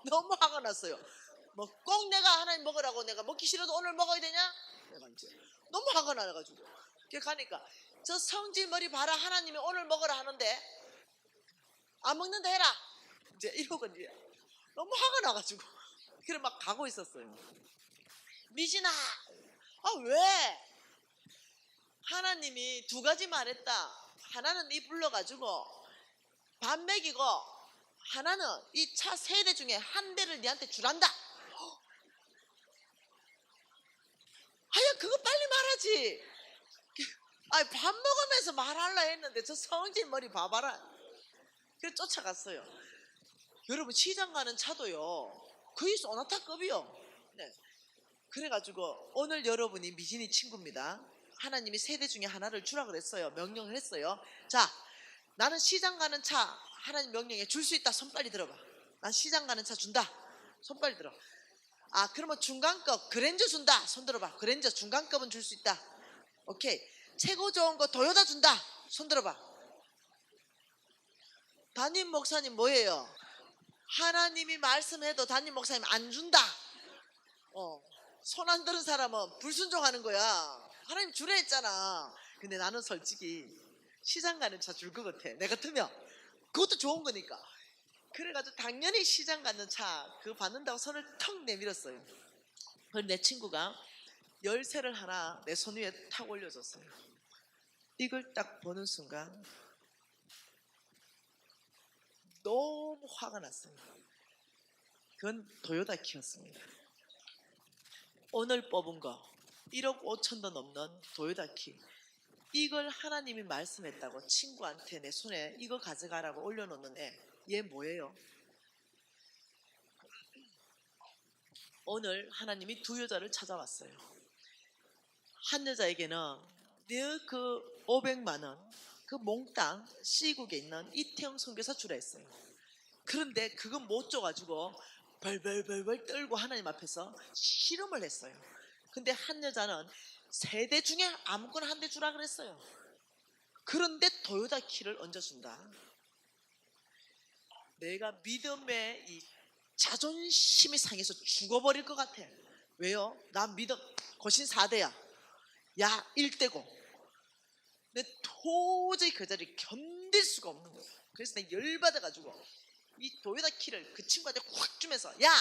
너무 화가 났어요. 뭐 꼭 내가 하나님 먹으라고 내가 먹기 싫어도 오늘 먹어야 되냐? 내가 이제 너무 화가 나가지고, 가니까, 저 성질 머리 봐라. 하나님이 오늘 먹으라 하는데 안 먹는다 해라. 이제 이러고 이제 너무 화가 나가지고 그래 막 가고 있었어요. 미진아, 왜? 하나님이 두 가지 말했다. 하나는 네 불러가지고 밥 먹이고, 하나는 이 차 세 대 중에 한 대를 네한테 주란다. 아야, 그거 빨리 말하지. 밥 먹으면서 말하려 했는데 저 성질 머리 봐봐라. 그래서 쫓아갔어요. 여러분, 시장 가는 차도요 거의 소나타급이요. 네. 그래가지고 오늘 여러분이 미진이 친구입니다. 하나님이 세 대 중에 하나를 주라 그랬어요. 명령을 했어요. 자, 나는 시장 가는 차 하나님 명령에 줄 수 있다. 손 빨리 들어봐. 난 시장 가는 차 준다. 손 빨리 들어. 그러면 중간급 그랜저 준다. 손 들어봐. 그랜저 중간급은 줄 수 있다. 오케이. 최고 좋은 거 도요타 준다. 손 들어봐. 담임 목사님 뭐예요? 하나님이 말씀해도 담임 목사님 안 준다. 손 안 들은 사람은 불순종하는 거야. 하나님 주라 했잖아. 근데 나는 솔직히 시장 가는 차 줄 것 같아. 내 같으면. 그것도 좋은 거니까. 그래가지고 당연히 시장 가는 차 그거 받는다고 손을 턱 내밀었어요. 그래서 내 친구가 열쇠를 하나 내 손 위에 탁 올려줬어요. 이걸 딱 보는 순간 너무 화가 났습니다. 그건 토요타 키였습니다. 오늘 뽑은 거 1억 5천도 넘는 토요타 키. 이걸 하나님이 말씀했다고 친구한테 내 손에 이거 가져가라고 올려놓는데 얘 뭐예요? 오늘 하나님이 두 여자를 찾아왔어요. 한 여자에게는 늘 그 500만 원, 그 몽땅 시국에 있는 이태영 선교사 주라 했어요. 그런데 그건 못 줘가지고 벌벌벌벌 떨고 하나님 앞에서 씨름을 했어요. 근데 한 여자는 세 대 중에 아무거나 한 대 주라 그랬어요. 그런데 토요타 키를 얹어준다. 내가 믿음의 이 자존심이 상해서 죽어버릴 것 같아. 왜요? 나 믿음 거신 4대야. 야 1대고. 내 도저히 그 자리를 견딜 수가 없는 거야. 그래서 내가 열받아가지고 이 토요타 키를 그 친구한테 확 주면서 야!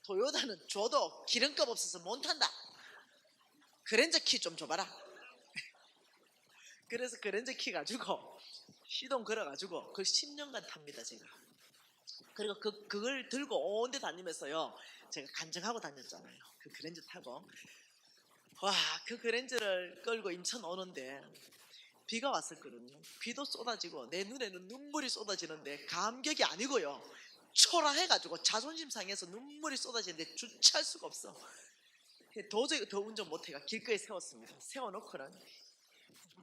토요타는 줘도 기름값 없어서 못 탄다. 그랜저 키 좀 줘봐라. 그래서 그랜저 키 가지고 시동 걸어가지고 그걸 10년간 탑니다 제가. 그리고 그걸 들고 온 데 다니면서요 제가 간증하고 다녔잖아요. 그 그랜저 타고 와 그 그랜저를 끌고 인천 오는데 비가 왔었거든요. 비도 쏟아지고 내 눈에는 눈물이 쏟아지는데 감격이 아니고요 초라해가지고 자존심 상해서 눈물이 쏟아지는데 주체할 수가 없어. 도저히 더 운전 못해가 길거리에 세웠습니다. 세워놓고는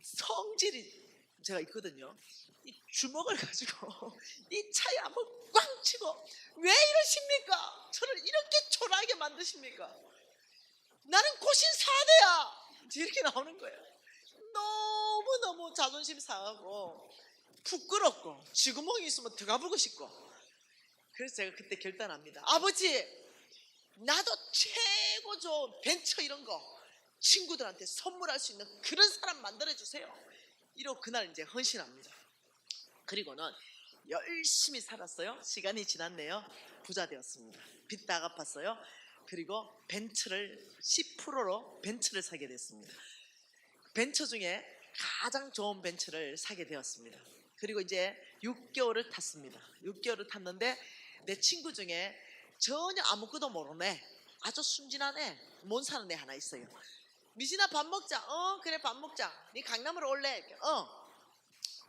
성질이 제가 있거든요. 이 주먹을 가지고 이 차에 한번 꽝 치고 왜 이러십니까? 저를 이렇게 초라하게 만드십니까? 나는 고신 4대야 이렇게 나오는 거예요. 너무너무 자존심 상하고 부끄럽고 쥐구멍이 있으면 들어가보고 싶고. 그래서 제가 그때 결단합니다. 아버지 나도 최고 좋은 벤처 이런 거 친구들한테 선물할 수 있는 그런 사람 만들어주세요. 이러고 그날 이제 헌신합니다. 그리고는 열심히 살았어요. 시간이 지났네요. 부자 되었습니다. 빚 다 갚았어요. 그리고 벤츠를 10%로 벤츠를 사게 됐습니다. 벤처 중에 가장 좋은 벤츠를 사게 되었습니다. 그리고 이제 6개월을 탔습니다. 6개월을 탔는데 내 친구 중에 전혀 아무것도 모르는 애, 아주 순진한 애, 못 사는 애 하나 있어요. 미진아 밥 먹자. 그래 밥 먹자. 네 강남으로 올래? 이렇게,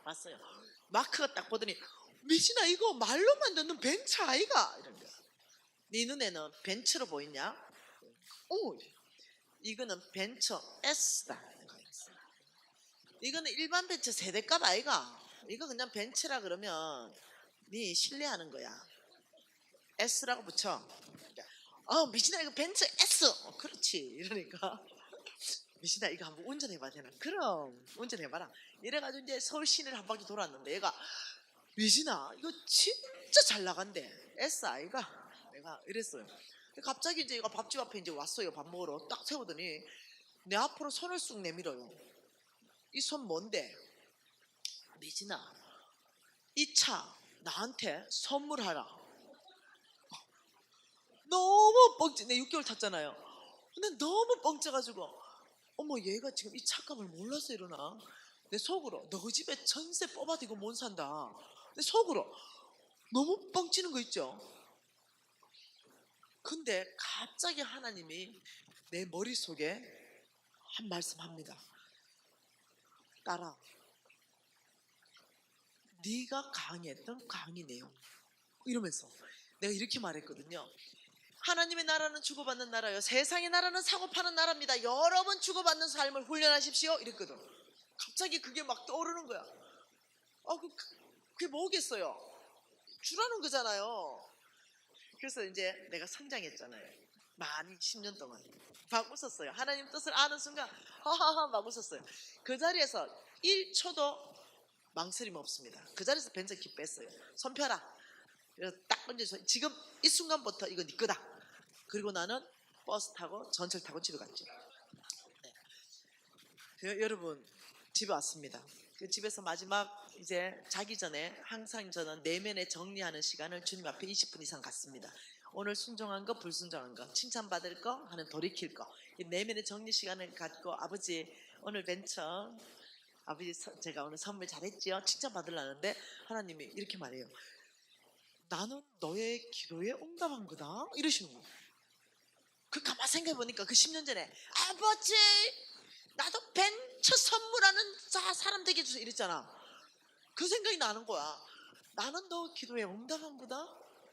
왔어요. 마크가 딱 보더니 미진아 이거 말로만 듣는 벤츠 아이가? 이런 거야. 네 눈에는 벤츠로 보이냐? 이거는 벤츠 S다. 이거는 일반 벤츠 세대값 아이가? 이거 그냥 벤츠라 그러면 네 신뢰하는 거야. S라고 붙여. 미진아 이거 벤츠 S. 그렇지. 이러니까 미진아 이거 한번 운전해봐야 되나? 그럼 운전해봐라. 이래가지고 이제 서울 시내를 한 바퀴 돌았는데 얘가 미진아 이거 진짜 잘 나간대. S 아이가? 내가 이랬어요. 갑자기 이제 얘가 밥집 앞에 이제 왔어요. 밥 먹으러 딱 세우더니 내 앞으로 손을 쑥 내밀어요. 이 손 뭔데? 미진아 이 차 나한테 선물하라. 너무 뻥ጭ. 내 6개월 탔잖아요. 근데 너무 뻥쪄가지고 어머 얘가 지금 이 차값을 몰라서 이러나. 내 속으로 너 집에 전세 뽑아도 이거 못 산다. 내 속으로 너무 뻥치는 거 있죠. 근데 갑자기 하나님이 내 머릿속에 한 말씀 합니다. 딸아 네가 강의했던 강의 내용 이러면서 내가 이렇게 말했거든요. 하나님의 나라는 주고받는 나라요 세상의 나라는 사고 파는 나라입니다. 여러분 주고받는 삶을 훈련하십시오 이랬거든. 갑자기 그게 막 떠오르는 거야. 그게 뭐겠어요? 주라는 거잖아요. 그래서 이제 내가 성장했잖아요. 많이 10년 동안 막 웃었어요. 하나님 뜻을 아는 순간 하하하 막 웃었어요. 그 자리에서 1초도 망설임 없습니다. 그 자리에서 벤처키 뺐어요. 손 펴라. 그래서 딱 얹어서 지금 이 순간부터 이거 네 거다. 그리고 나는 버스 타고 전철 타고 집에 갔죠. 네. 여러분 집에 왔습니다. 그 집에서 마지막 이제 자기 전에 항상 저는 내면에 정리하는 시간을 주님 앞에 20분 이상 갖습니다. 오늘 순종한 거 불순종한 거 칭찬받을 거 하는 돌이킬 거 이 내면의 정리 시간을 갖고 아버지 오늘 벤처 아버지 제가 오늘 선물 잘했지요? 칭찬 받으려는데 하나님이 이렇게 말해요. 나는 너의 기도에 응답한 거다 이러시는 거예요. 그 가만 생각해 보니까 그 10년 전에 아버지 나도 벤처 선물하는 사람 되게 해주세요 이랬잖아. 그 생각이 나는 거야. 나는 너 기도에 응답한 거다.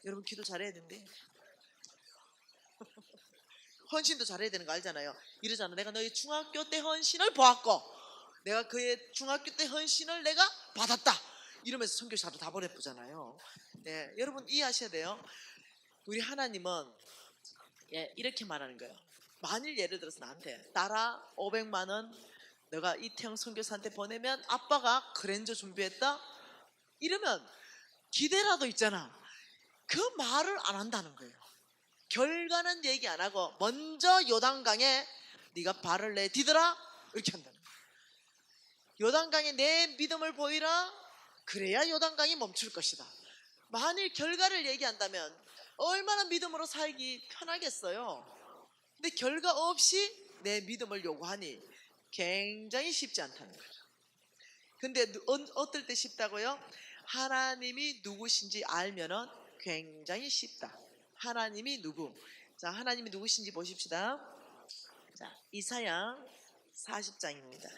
여러분 기도 잘해야 된대. 헌신도 잘해야 되는 거 알잖아요. 이러잖아. 내가 너희 중학교 때 헌신을 보았고 내가 그의 중학교 때 헌신을 내가 받았다 이러면서 선교사도 다 보내보잖아요. 네, 여러분 이해하셔야 돼요. 우리 하나님은 이렇게 말하는 거예요. 만일 예를 들어서 나한테 딸아 500만 원 내가 이태영 선교사한테 보내면 아빠가 그랜저 준비했다 이러면 기대라도 있잖아. 그 말을 안 한다는 거예요. 결과는 얘기 안 하고 먼저 요단강에 네가 발을 내디뎌라 이렇게 한다는 거예요. 요단강에 내 믿음을 보이라 그래야 요단강이 멈출 것이다. 만일 결과를 얘기한다면 얼마나 믿음으로 살기 편하겠어요. 근데 결과 없이 내 믿음을 요구하니 굉장히 쉽지 않다는 거죠. 근데 어떨 때 쉽다고요? 하나님이 누구신지 알면은 굉장히 쉽다. 하나님이 누구? 자, 하나님이 누구신지 보십시다. 자, 이사야 40장입니다.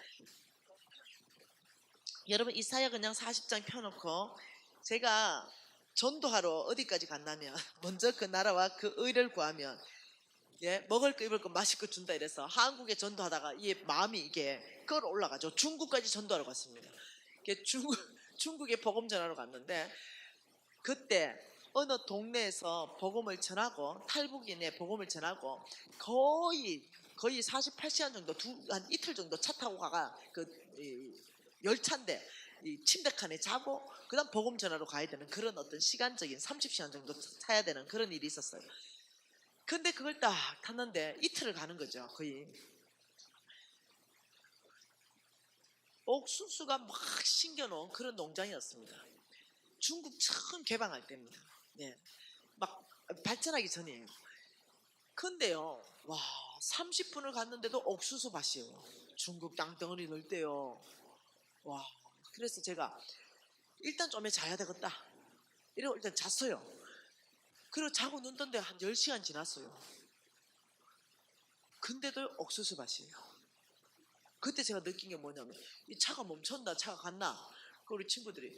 여러분 이사야 그냥 40장 펴놓고 제가 전도하러 어디까지 갔냐면 먼저 그 나라와 그 의를 구하면 먹을 거 입을 거 마실 거 준다 이래서 한국에 전도하다가 이 마음이 이게 끌어올라가죠. 중국까지 전도하러 갔습니다. 중국에 복음 전하러 갔는데 그때 어느 동네에서 복음을 전하고 탈북인의 복음을 전하고 거의 48시간 정도 한 이틀 정도 차 타고 가가 열차인데 침대 칸에 자고 그다음 복음 전하러 가야 되는 그런 어떤 시간적인 30시간 정도 타야 되는 그런 일이 있었어요. 근데 그걸 딱 탔는데 이틀을 가는 거죠. 거의 옥수수가 막 심겨놓은 그런 농장이었습니다. 중국 처음 개방할 때입니다. 네, 막 발전하기 전이에요. 근데요, 와 30분을 갔는데도 옥수수 밭이에요. 중국 땅덩어리 넣을 때요. 와, 그래서 제가 일단 좀에 자야 되겠다 이러고 일단 잤어요. 그리고 자고 눈 떴는데 한 10시간 지났어요. 근데도 옥수수 밭이에요. 그때 제가 느낀 게 뭐냐면 이 차가 멈췄나 차가 갔나. 그 우리 친구들이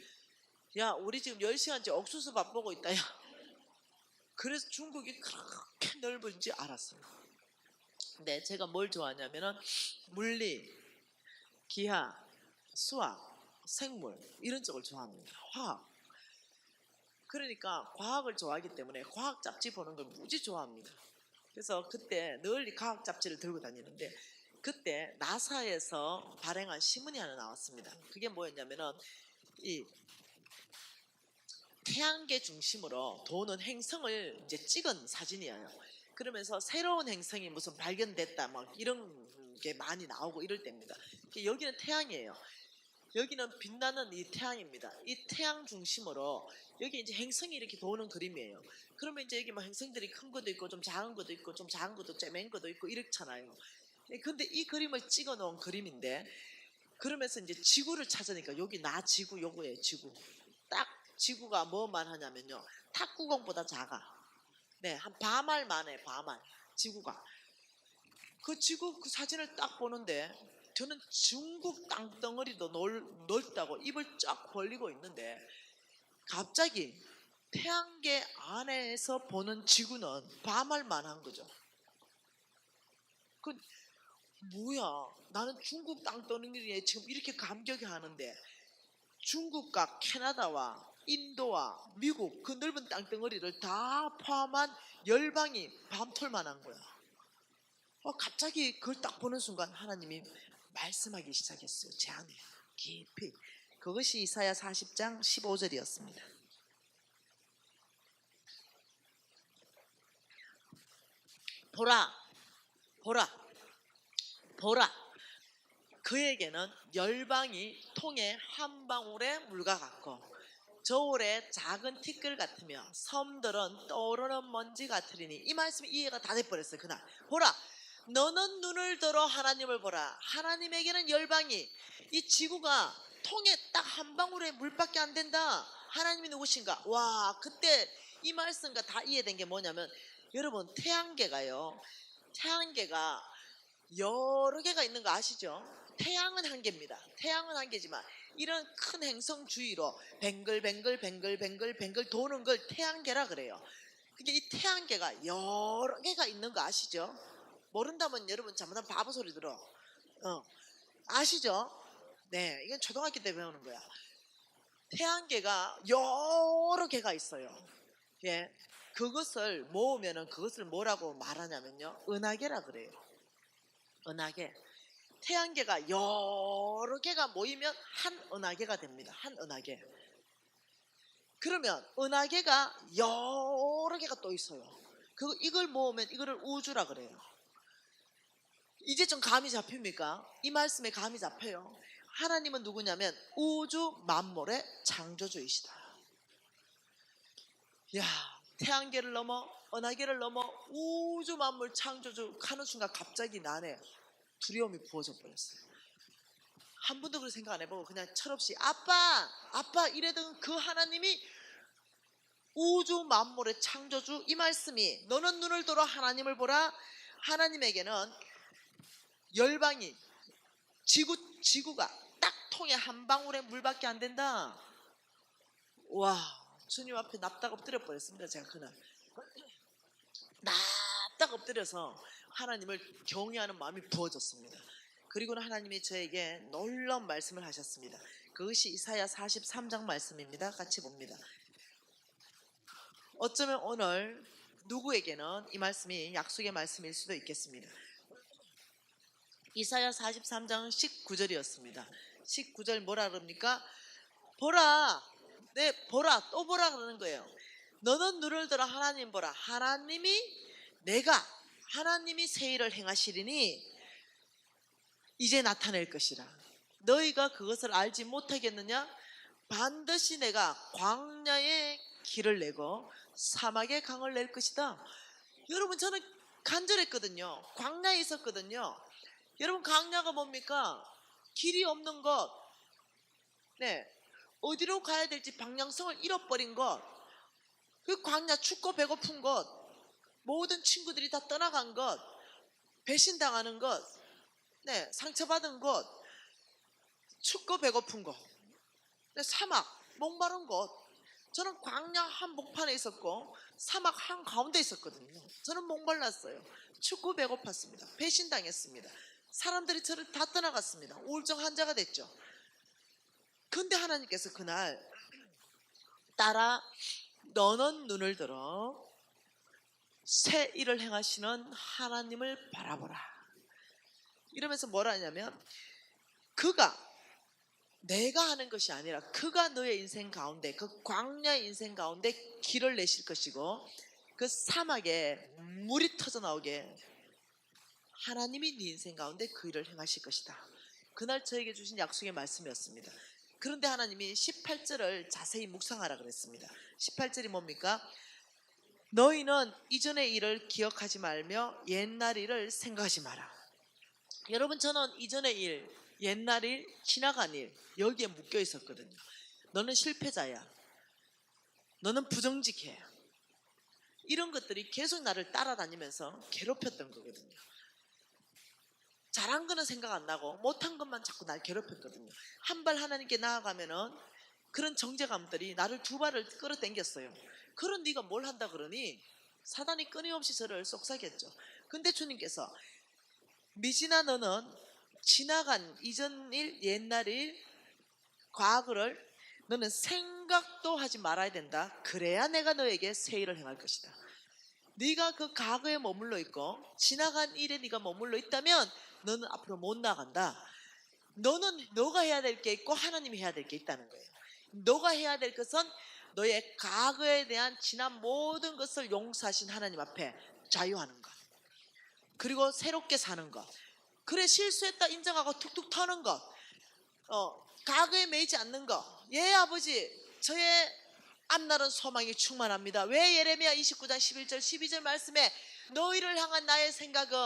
야 우리 지금 10시간째 옥수수 밭 보고 있다 야. 그래서 중국이 그렇게 넓은지 알았어요. 근데 제가 뭘 좋아하냐면은 물리, 기하, 수학, 생물 이런 쪽을 좋아합니다. 화학. 그러니까 과학을 좋아하기 때문에 과학 잡지 보는 걸 무지 좋아합니다. 그래서 그때 늘 과학 잡지를 들고 다니는데 그때 나사에서 발행한 신문이 하나 나왔습니다. 그게 뭐였냐면은 이 태양계 중심으로 도는 행성을 이제 찍은 사진이에요. 그러면서 새로운 행성이 무슨 발견됐다 막 이런 게 많이 나오고 이럴 때입니다. 여기는 태양이에요. 여기는 빛나는 이 태양입니다. 이 태양 중심으로 여기 이제 행성이 이렇게 도는 그림이에요. 그러면 이제 여기 뭐 행성들이 큰 것도 있고 좀 작은 것도 있고 좀 작은 것도 쬐맨 것도 있고 이렇잖아요. 근데 이 그림을 찍어 놓은 그림인데 그러면서 이제 지구를 찾으니까 여기 나 지구 요거예요. 지구. 딱 지구가 뭐만 하냐면요. 탁구공보다 작아. 네, 한 밤알 만해 밤알. 지구가. 그 지구 그 사진을 딱 보는데 저는 중국 땅덩어리도 넓다고 입을 쫙 벌리고 있는데 갑자기 태양계 안에서 보는 지구는 밤알만한 거죠. 그 뭐야? 나는 중국 땅덩어리에 지금 이렇게 감격이 하는데 중국과 캐나다와 인도와 미국 그 넓은 땅덩어리를 다 포함한 열방이 밤톨만한 거야. 갑자기 그걸 딱 보는 순간 하나님이 말씀하기 시작했어요. 제 안에 깊이. 그것이 이사야 40장 15절이었습니다. 보라, 보라, 보라. 그에게는 열방이 통에 한 방울의 물과 같고 저울의 작은 티끌 같으며 섬들은 떠오르는 먼지 같으리니 이 말씀이 이해가 다 돼버렸어요. 그날 보라 너는 눈을 들어 하나님을 보라. 하나님에게는 열방이, 이 지구가 통에 딱 한 방울의 물밖에 안 된다. 하나님이 누구신가? 와, 그때 이 말씀과 다 이해된 게 뭐냐면, 여러분, 태양계가요, 태양계가 여러 개가 있는 거 아시죠? 태양은 한 개입니다. 태양은 한 개지만 이런 큰 행성 주위로 뱅글뱅글 도는 걸 태양계라 그래요. 근데 이 태양계가 여러 개가 있는 거 아시죠? 모른다면 여러분 잘못하면 바보 소리 들어. 아시죠? 네, 이건 초등학교 때 배우는 거야. 태양계가 여러 개가 있어요. 예, 그것을 모으면은 그것을 뭐라고 말하냐면요, 은하계라 그래요. 은하계. 태양계가 여러 개가 모이면 한 은하계가 됩니다. 한 은하계. 그러면 은하계가 여러 개가 또 있어요. 이걸 모으면 이거를 우주라 그래요. 이제 좀 감이 잡힙니까? 이 말씀에 감이 잡혀요. 하나님은 누구냐면 우주 만물의 창조주이시다. 야, 태양계를 넘어 은하계를 넘어 우주 만물 창조주 하는 순간 갑자기 나네 두려움이 부어져 버렸어요. 한 번도 그렇게 생각 안 해보고 그냥 철없이 아빠 이래던 그 하나님이 우주 만물의 창조주, 이 말씀이 너는 눈을 들어 하나님을 보라. 하나님에게는 열방이, 지구가 딱 통에 한 방울의 물밖에 안 된다. 와, 주님 앞에 납작 엎드려 버렸습니다. 제가 그날 납작 엎드려서 하나님을 경외하는 마음이 부어졌습니다. 그리고는 하나님이 저에게 놀라운 말씀을 하셨습니다. 그것이 이사야 43장 말씀입니다. 같이 봅니다. 어쩌면 오늘 누구에게는 이 말씀이 약속의 말씀일 수도 있겠습니다. 이사야 43장 19절이었습니다. 19절 뭐라 그럽니까? 보라, 네, 보라, 또 보라 그러는 거예요. 너는 눈을 들어 하나님 보라. 하나님이 새 일을 행하시리니 이제 나타낼 것이라. 너희가 그것을 알지 못하겠느냐? 반드시 내가 광야에 길을 내고 사막에 강을 낼 것이다. 여러분, 저는 간절했거든요. 광야에 있었거든요. 여러분, 광야가 뭡니까? 길이 없는 것, 네, 어디로 가야 될지 방향성을 잃어버린 것, 그 광야, 춥고 배고픈 것, 모든 친구들이 다 떠나간 것, 배신당하는 것, 네, 상처받은 것, 춥고 배고픈 것, 네, 사막, 목마른 것. 저는 광야 한복판에 있었고 사막 한가운데 있었거든요. 저는 목말랐어요. 춥고 배고팠습니다. 배신당했습니다. 사람들이 저를 다 떠나갔습니다. 우울증 환자가 됐죠. 근데 하나님께서 그날 따라 너는 눈을 들어 새 일을 행하시는 하나님을 바라보라. 이러면서 뭐라 하냐면, 내가 하는 것이 아니라 그가 너의 인생 가운데, 그 광야의 인생 가운데 길을 내실 것이고, 그 사막에 물이 터져 나오게 하나님이 네 인생 가운데 그 일을 행하실 것이다. 그날 저에게 주신 약속의 말씀이었습니다. 그런데 하나님이 18절을 자세히 묵상하라 그랬습니다. 18절이 뭡니까? 너희는 이전의 일을 기억하지 말며 옛날 일을 생각하지 마라. 여러분, 저는 이전의 일, 옛날 일, 지나간 일, 여기에 묶여 있었거든요. 너는 실패자야, 너는 부정직해, 이런 것들이 계속 나를 따라다니면서 괴롭혔던 거거든요. 잘한 거는 생각 안 나고 못한 것만 자꾸 날 괴롭혔거든요. 한 발 하나님께 나아가면은 그런 정죄감들이 나를 두 발을 끌어당겼어요. 그런 네가 뭘 한다 그러니 사단이 끊임없이 저를 속삭였죠. 근데 주님께서 미진아, 너는 지나간 이전 일, 옛날 일, 과거를 너는 생각도 하지 말아야 된다. 그래야 내가 너에게 새 일을 행할 것이다. 네가 그 과거에 머물러 있고 지나간 일에 네가 머물러 있다면 너는 앞으로 못 나간다. 너는 너가 해야 될 게 있고 하나님이 해야 될 게 있다는 거예요. 너가 해야 될 것은 너의 과거에 대한 지난 모든 것을 용서하신 하나님 앞에 자유하는 것, 그리고 새롭게 사는 것, 그래 실수했다 인정하고 툭툭 터는 것, 과거에 매이지 않는 것. 예 아버지, 저의 앞날은 소망이 충만합니다. 왜 예레미야 29장 11절 12절 말씀에 너희를 향한 나의 생각은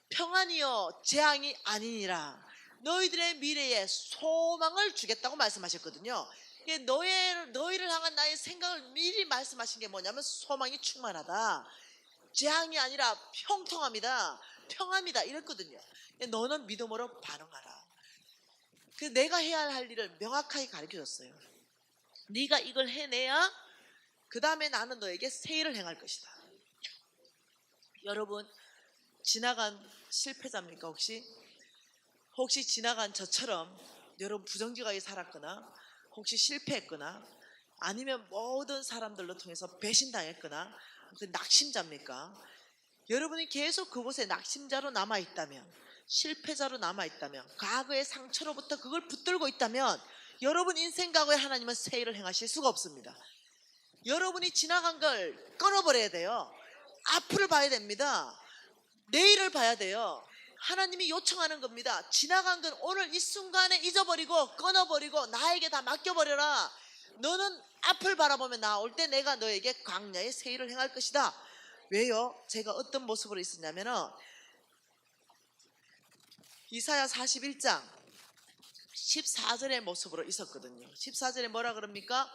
평안이요 재앙이 아니니라. 너희들의 미래에 소망을 주겠다고 말씀하셨거든요. 이게 너희를 향한 나의 생각을 미리 말씀하신 게 뭐냐면 소망이 충만하다, 재앙이 아니라 형통합니다, 평안이다 이랬거든요. 너는 믿음으로 반응하라. 그 내가 해야 할 일을 명확하게 가르쳐줬어요. 네가 이걸 해내야 그 다음에 나는 너에게 새 일을 행할 것이다. 여러분 지나간 실패자입니까? 혹시 지나간 저처럼 여러분 부정직하게 살았거나 혹시 실패했거나 아니면 모든 사람들로 통해서 배신당했거나 낙심자입니까? 여러분이 계속 그곳에 낙심자로 남아있다면, 실패자로 남아있다면, 과거의 상처로부터 그걸 붙들고 있다면 여러분 인생 과거에 하나님은 새 일을 행하실 수가 없습니다. 여러분이 지나간 걸 끊어버려야 돼요. 앞을 봐야 됩니다. 내일을 봐야 돼요. 하나님이 요청하는 겁니다. 지나간 건 오늘 이 순간에 잊어버리고 끊어버리고 나에게 다 맡겨버려라. 너는 앞을 바라보며 나올 때 내가 너에게 광야의 새 일을 행할 것이다. 왜요? 제가 어떤 모습으로 있었냐면은 이사야 41장 14절의 모습으로 있었거든요. 14절에 뭐라 그럽니까?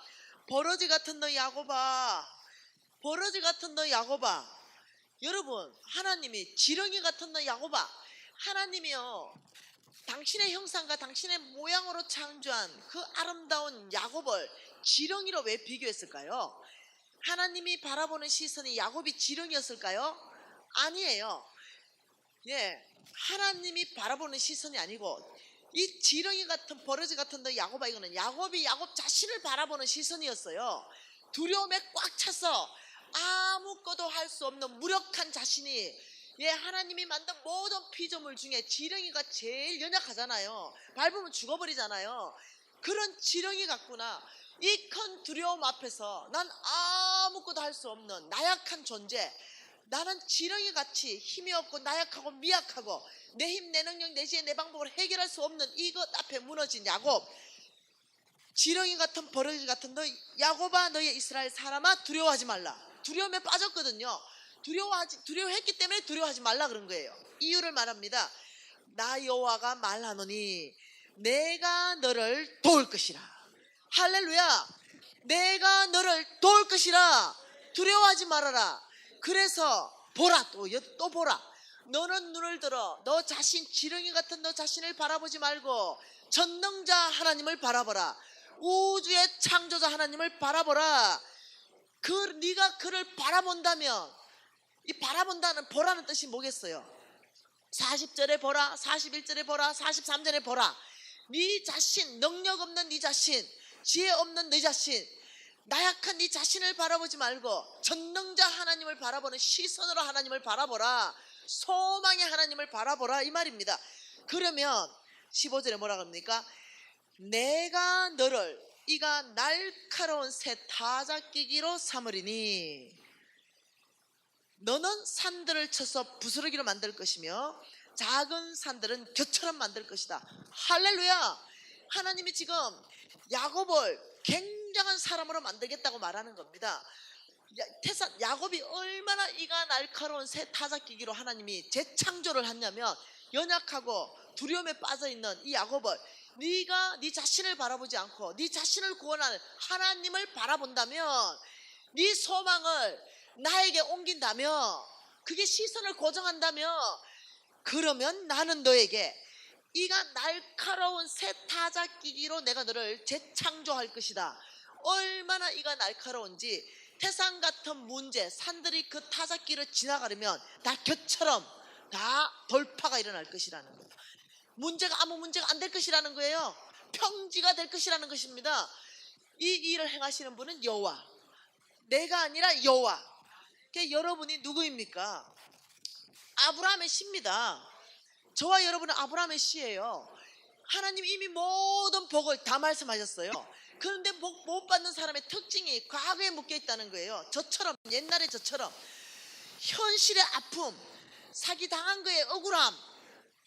버러지 같은 너 야곱아, 버러지 같은 너 야곱아. 여러분 하나님이 지렁이 같은 너 야곱아, 하나님이요 당신의 형상과 당신의 모양으로 창조한 그 아름다운 야곱을 지렁이로 왜 비교했을까요? 하나님이 바라보는 시선이 야곱이 지렁이였을까요? 아니에요. 하나님이 바라보는 시선이 아니고 이 지렁이 같은 버러지 같은 너 야곱아, 이거는 야곱이 야곱 자신을 바라보는 시선이었어요. 두려움에 꽉 차서 아무것도 할 수 없는 무력한 자신이, 하나님이 만든 모든 피조물 중에 지렁이가 제일 연약하잖아요. 밟으면 죽어버리잖아요. 그런 지렁이 같구나. 이 큰 두려움 앞에서 난 아무것도 할 수 없는 나약한 존재, 나는 지렁이같이 힘이 없고 나약하고 미약하고 내 힘, 내 능력, 내 지혜, 내 방법으로 해결할 수 없는 이것 앞에 무너진 야곱, 지렁이 같은 버러지 같은 너 야곱아, 너의 이스라엘 사람아, 두려워하지 말라. 두려움에 빠졌거든요. 두려워했기 때문에 두려워하지 말라 그런 거예요. 이유를 말합니다. 나 여호와가 말하노니 내가 너를 도울 것이라. 할렐루야. 내가 너를 도울 것이라. 두려워하지 말아라. 그래서 보라, 또 보라. 너는 눈을 들어 너 자신, 지렁이 같은 너 자신을 바라보지 말고 전능자 하나님을 바라보라. 우주의 창조자 하나님을 바라보라. 네가 그를 바라본다면, 이 바라본다는 보라는 뜻이 뭐겠어요? 40절에 보라, 41절에 보라, 43절에 보라. 네 자신, 능력 없는 네 자신, 지혜 없는 네 자신, 나약한 네 자신을 바라보지 말고 전능자 하나님을 바라보는 시선으로 하나님을 바라보라. 소망의 하나님을 바라보라 이 말입니다. 그러면 15절에 뭐라 그럽니까? 내가 너를 이가 날카로운 새 타작기기로 삼으리니 너는 산들을 쳐서 부스러기로 만들 것이며 작은 산들은 겨처럼 만들 것이다. 할렐루야. 하나님이 지금 야곱을 굉장한 사람으로 만들겠다고 말하는 겁니다. 야곱이 얼마나 이가 날카로운 새 타작기기로 하나님이 재창조를 했냐면, 연약하고 두려움에 빠져있는 이 야곱을 네가 네 자신을 바라보지 않고 네 자신을 구원하는 하나님을 바라본다면, 네 소망을 나에게 옮긴다면, 그게 시선을 고정한다면, 그러면 나는 너에게 이가 날카로운 새 타작기기로 내가 너를 재창조할 것이다. 얼마나 이가 날카로운지, 태산 같은 문제, 산들이 그 타작기를 지나가려면 다 겨처럼 다 돌파가 일어날 것이라는 거예요. 문제가 아무 문제가 안 될 것이라는 거예요. 평지가 될 것이라는 것입니다. 이 일을 행하시는 분은 여호와, 내가 아니라 여호와. 여러분이 누구입니까? 아브라함의 씨입니다. 저와 여러분은 아브라함의 씨예요. 하나님 이미 모든 복을 다 말씀하셨어요. 그런데 복 못 받는 사람의 특징이 과거에 묶여 있다는 거예요. 저처럼, 옛날에 저처럼 현실의 아픔, 사기당한 거에 억울함,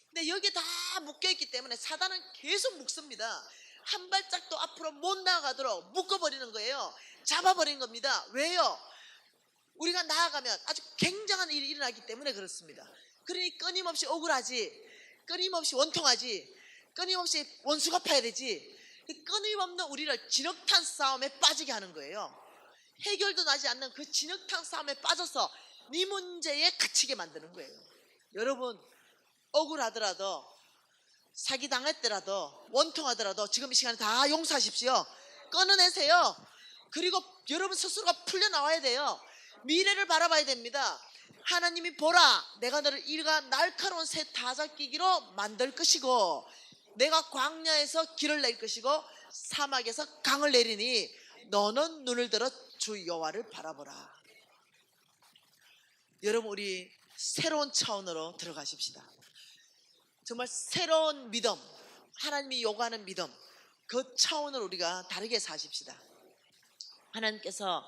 근데 여기에 다 묶여 있기 때문에 사단은 계속 묶습니다. 한 발짝도 앞으로 못 나가도록 묶어버리는 거예요. 잡아버리는 겁니다. 왜요? 우리가 나아가면 아주 굉장한 일이 일어나기 때문에 그렇습니다. 그러니 끊임없이 억울하지, 끊임없이 원통하지, 끊임없이 원수 갚아야 되지. 끊임없는 우리를 진흙탕 싸움에 빠지게 하는 거예요. 해결도 나지 않는 그 진흙탕 싸움에 빠져서 네 문제에 갇히게 만드는 거예요. 여러분, 억울하더라도, 사기당했더라도, 원통하더라도 지금 이 시간에 다 용서하십시오. 끊어내세요. 그리고 여러분 스스로가 풀려나와야 돼요. 미래를 바라봐야 됩니다. 하나님이 보라, 내가 너를 이가 날카로운 새 타작기기로 만들 것이고, 내가 광야에서 길을 낼 것이고 사막에서 강을 내리니 너는 눈을 들어 주 여호와를 바라보라. 여러분, 우리 새로운 차원으로 들어가십시다. 정말 새로운 믿음, 하나님이 요구하는 믿음, 그 차원을 우리가 다르게 사십시다. 하나님께서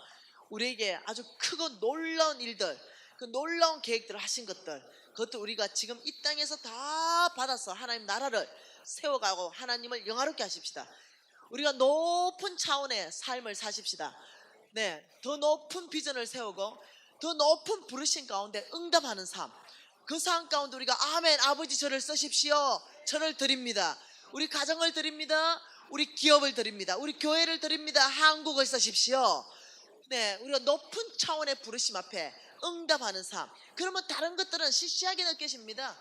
우리에게 아주 크고 놀라운 일들, 그 놀라운 계획들을 하신 것들, 그것도 우리가 지금 이 땅에서 다 받아서 하나님 나라를 세워가고 하나님을 영화롭게 하십시다. 우리가 높은 차원의 삶을 사십시다. 네, 더 높은 비전을 세우고 더 높은 부르심 가운데 응답하는 삶, 그 삶 가운데 우리가 아멘, 아버지 저를 쓰십시오, 저를 드립니다, 우리 가정을 드립니다, 우리 기업을 드립니다, 우리 교회를 드립니다, 한국을 쓰십시오. 네, 우리가 높은 차원의 부르심 앞에 응답하는 삶. 그러면 다른 것들은 시시하게 느껴집니다.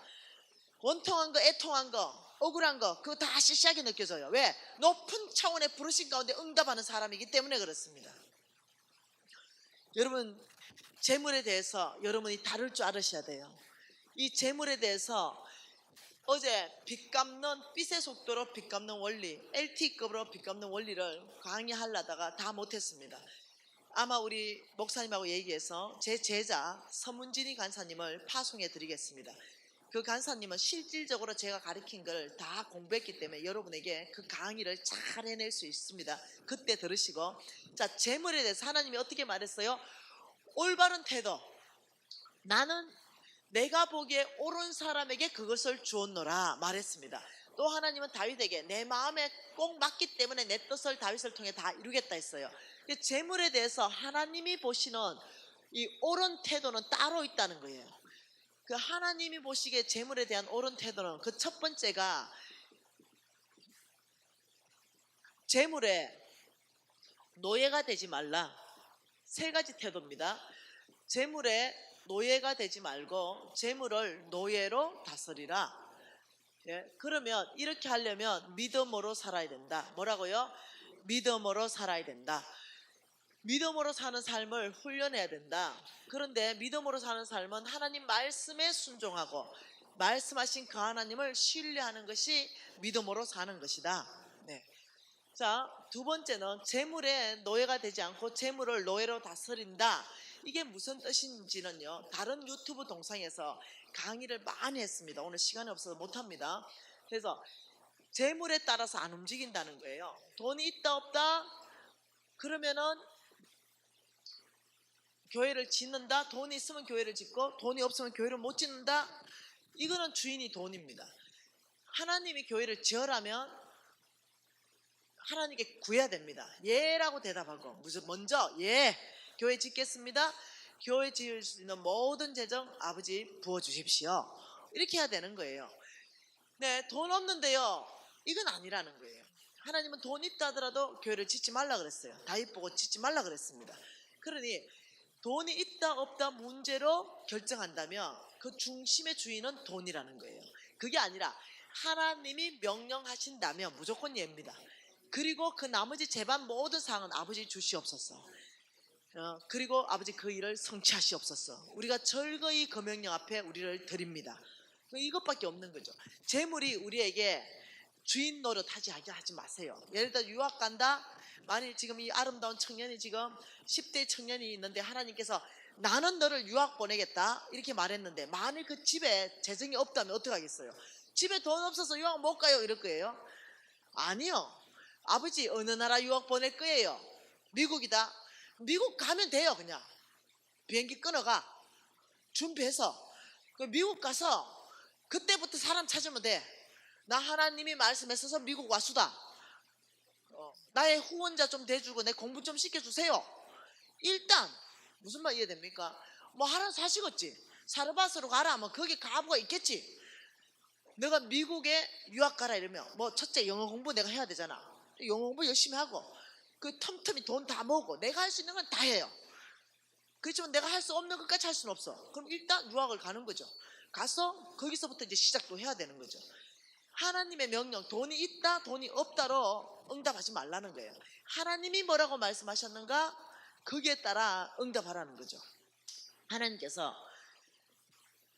원통한 거, 애통한 거, 억울한 거, 그거 다 시시하게 느껴져요. 왜? 높은 차원의 부르심 가운데 응답하는 사람이기 때문에 그렇습니다. 여러분, 재물에 대해서 여러분이 다룰 줄 알으셔야 돼요. 이 재물에 대해서 어제 빚 갚는, 빚의 속도로 빚 갚는 원리, LT급으로 빚 갚는 원리를 강의하려다가 다 못했습니다. 아마 우리 목사님하고 얘기해서 제 제자 서문진이 간사님을 파송해 드리겠습니다. 그 간사님은 실질적으로 제가 가르친 걸 다 공부했기 때문에 여러분에게 그 강의를 잘 해낼 수 있습니다. 그때 들으시고, 자, 재물에 대해서 하나님이 어떻게 말했어요? 올바른 태도, 나는 내가 보기에 옳은 사람에게 그것을 주었노라 말했습니다. 또 하나님은 다윗에게 내 마음에 꼭 맞기 때문에 내 뜻을 다윗을 통해 다 이루겠다 했어요. 재물에 대해서 하나님이 보시는 이 옳은 태도는 따로 있다는 거예요. 그 하나님이 보시기에 재물에 대한 옳은 태도는 그 첫 번째가 재물에 노예가 되지 말라. 세 가지 태도입니다. 재물에 노예가 되지 말고 재물을 노예로 다스리라. 예, 그러면 이렇게 하려면 믿음으로 살아야 된다. 뭐라고요? 믿음으로 살아야 된다. 믿음으로 사는 삶을 훈련해야 된다. 그런데 믿음으로 사는 삶은 하나님 말씀에 순종하고 말씀하신 그 하나님을 신뢰하는 것이 믿음으로 사는 것이다. 네. 자, 두 번째는 재물에 노예가 되지 않고 재물을 노예로 다스린다. 이게 무슨 뜻인지는요, 다른 유튜브 동상에서 강의를 많이 했습니다. 오늘 시간이 없어서 못합니다. 그래서 재물에 따라서 안 움직인다는 거예요. 돈이 있다 없다 그러면은 교회를 짓는다, 돈이 있으면 교회를 짓고 돈이 없으면 교회를 못 짓는다. 이거는 주인이 돈입니다. 하나님이 교회를 지으라면 하나님께 구해야 됩니다. 예라고 대답하고, 무슨 먼저 예, 교회 짓겠습니다, 교회 지을 수 있는 모든 재정 아버지 부어주십시오, 이렇게 해야 되는 거예요. 네, 돈 없는데요, 이건 아니라는 거예요. 하나님은 돈 있다 하더라도 교회를 짓지 말라 그랬어요. 다윗 보고 짓지 말라 그랬습니다. 그러니 돈이 있다 없다 문제로 결정한다면 그 중심의 주인은 돈이라는 거예요. 그게 아니라 하나님이 명령하신다면 무조건 예입니다. 그리고 그 나머지 제반 모든 사항은 아버지 주시옵소서. 그리고 아버지 그 일을 성취하시옵소서. 우리가 절거히 그 명령 앞에 우리를 드립니다. 이것밖에 없는 거죠. 재물이 우리에게 주인 노릇하지 하지 마세요. 예를 들어 유학 간다. 만일 지금 이 아름다운 청년이 지금 10대 청년이 있는데 하나님께서 나는 너를 유학 보내겠다 이렇게 말했는데, 만일 그 집에 재정이 없다면 어떡하겠어요? 집에 돈 없어서 유학 못 가요 이럴 거예요? 아니요. 아버지 어느 나라 유학 보낼 거예요? 미국이다. 미국 가면 돼요. 그냥 비행기 끊어가 준비해서 그 미국 가서 그때부터 사람 찾으면 돼. 나 하나님이 말씀했어서 미국 왔수다. 나의 후원자 좀 돼주고 내 공부 좀 시켜주세요. 일단 무슨 말 이해됩니까? 뭐 하나 사시겠지. 사르바스로 가라 하면 거기 가부가 있겠지. 내가 미국에 유학 가라 이러면 뭐 첫째 영어 공부 내가 해야 되잖아. 영어 공부 열심히 하고 그 틈틈이 돈 다 모으고 내가 할 수 있는 건 다 해요. 그렇지만 내가 할 수 없는 것까지 할 수는 없어. 그럼 일단 유학을 가는 거죠. 가서 거기서부터 이제 시작도 해야 되는 거죠. 하나님의 명령, 돈이 있다 돈이 없다로 응답하지 말라는 거예요. 하나님이 뭐라고 말씀하셨는가 거기에 따라 응답하라는 거죠. 하나님께서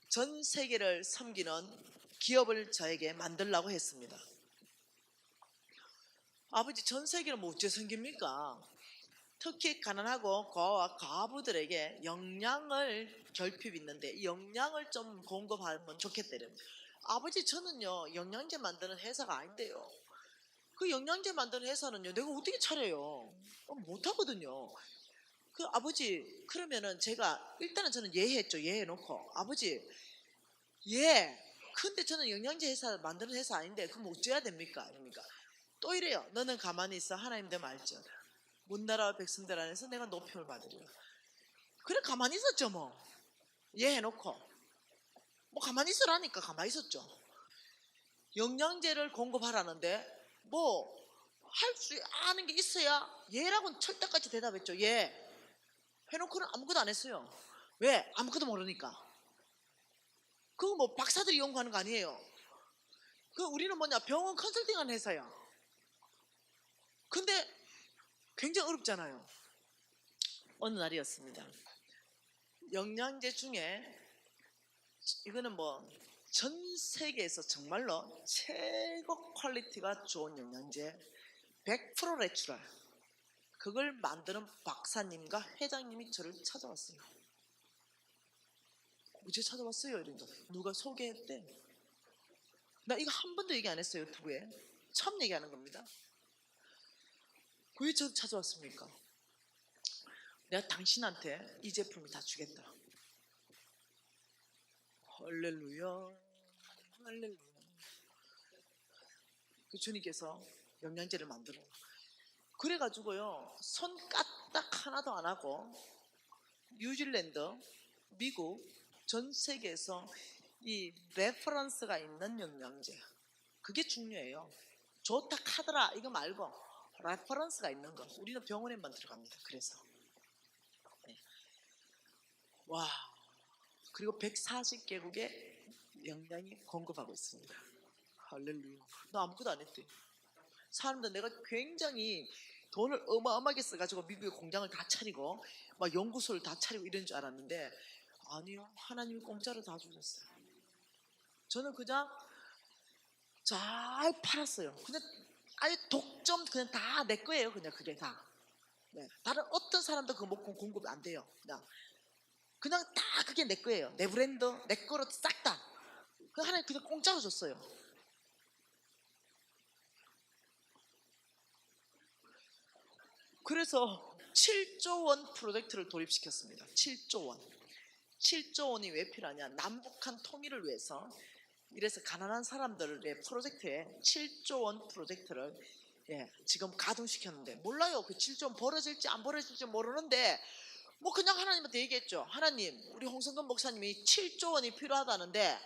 전 세계를 섬기는 기업을 저에게 만들라고 했습니다. 아버지, 전 세계를 뭐 어째 섬깁니까? 특히 가난하고 고아와 과부들에게 영양을 결핍 있는데 이 영양을 좀 공급하면 좋겠대요. 아버지, 저는요 영양제 만드는 회사가 아닌데요. 그 영양제 만드는 회사는요 내가 어떻게 차려요? 못하거든요. 그 아버지, 그러면은 제가 일단은 저는 예했죠. 예해놓고 아버지, 근데 저는 영양제 회사 만드는 회사 아닌데 그럼 어째야 됩니까? 이럽니까? 또 이래요. 너는 가만히 있어. 하나님 내 말지어다. 문나라와 백성들 안에서 내가 높임을 받으리라. 그래 가만히 있었죠 뭐. 예해놓고 뭐 가만히 있으라니까 가만히 있었죠. 영양제를 공급하라는데 뭐 할 수 아는 게 있어야 예라고는 철떡같이 대답했죠. 예 해놓고는 아무것도 안 했어요. 왜? 아무것도 모르니까. 그거 뭐 박사들이 연구하는 거 아니에요. 그 우리는 뭐냐 병원 컨설팅하는 회사야. 근데 굉장히 어렵잖아요. 어느 날이었습니다. 영양제 중에 이거는 뭐 전 세계에서 정말로 최고 퀄리티가 좋은 영양제 100% 내추럴, 그걸 만드는 박사님과 회장님이 저를 찾아왔어요. 어제 찾아왔어요? 이러니까 누가 소개했대. 나 이거 한 번도 얘기 안 했어요. 유튜브에 처음 얘기하는 겁니다. 왜 저 찾아왔습니까? 내가 당신한테 이 제품을 다 주겠다. 할렐루야, 할렐루야. 그 주님께서 영양제를 만들어. 그래가지고요 손 까딱 하나도 안 하고 뉴질랜드, 미국 전 세계에서 이 레퍼런스가 있는 영양제, 그게 중요해요. 좋다 카더라 이거 말고 레퍼런스가 있는 거. 우리는 병원에만 들어갑니다. 그래서 와, 그리고 140개국에 영양이 공급하고 있습니다. 할렐루야. 나 아무것도 안 했대. 사람들 내가 굉장히 돈을 어마어마하게 써가지고 미국에 공장을 다 차리고 막 연구소를 다 차리고 이런 줄 알았는데 아니요, 하나님이 공짜로 다 주셨어요. 저는 그냥 잘 팔았어요. 그냥 아예 독점 그냥 다 내 거예요. 그냥 그게 다. 네. 다른 어떤 사람도 그 목공 공급이 안 돼요. 그냥 다 그게 내 거예요. 내 브랜드, 내 거로 싹 다. 그 하나님 그냥 공짜로 줬어요. 그래서 7조 원 프로젝트를 돌입시켰습니다. 7조 원. 7조 원이 왜 필요하냐? 남북한 통일을 위해서. 이래서 가난한 사람들의 프로젝트에 7조 원 프로젝트를 지금 가동시켰는데 몰라요. 그 7조 원 벌어질지 안 벌어질지 모르는데 뭐 그냥 하나님한테 얘기했죠. 하나님, 우리 홍성근 목사님이 7조 원이 필요하다는데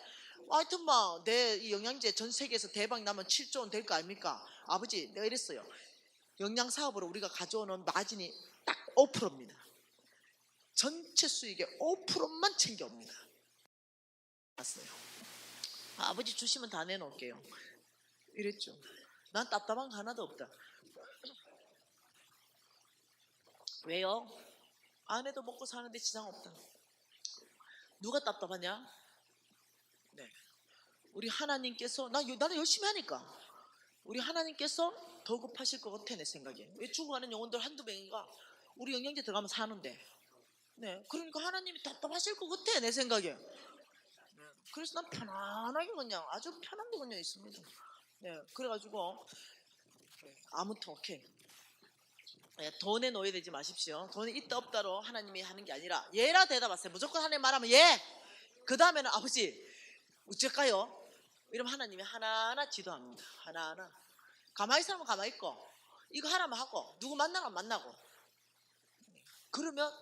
하여튼 막 내 영양제 전 세계에서 대박 나면 7조 원 될 거 아닙니까? 아버지, 내가 이랬어요. 영양 사업으로 우리가 가져오는 마진이 딱 5%입니다. 전체 수익의 5%만 챙겨옵니다. 봤어요. 아버지 주시면 다 내놓을게요. 이랬죠. 난 답답한 거 하나도 없다. 왜요? 아내도 먹고 사는데 지장 없다. 누가 답답하냐? 네. 우리 하나님께서 나는 열심히 하니까 우리 하나님께서 더 급하실 것 같아 내 생각에. 왜 죽어가는 영혼들 한두 명인가 우리 영양제 들어가면 사는데. 네, 그러니까 하나님이 답답하실 것 같아 내 생각에. 네. 그래서 난 편안하게 그냥 아주 편하게 그냥 있습니다. 네, 그래가지고 아무튼 오케이. 네, 돈에 노예되지 마십시오. 돈이 있다 없다로 하나님이 하는 게 아니라 예라 대답하세요. 무조건 하나님 말하면 예. 그 다음에는 아버지 어쩔까요? 이러면 하나님이 하나하나 지도합니다. 하나하나. 가만히 있으면 가만히 있고 이거 하라면 하고 누구 만나면 만나고. 그러면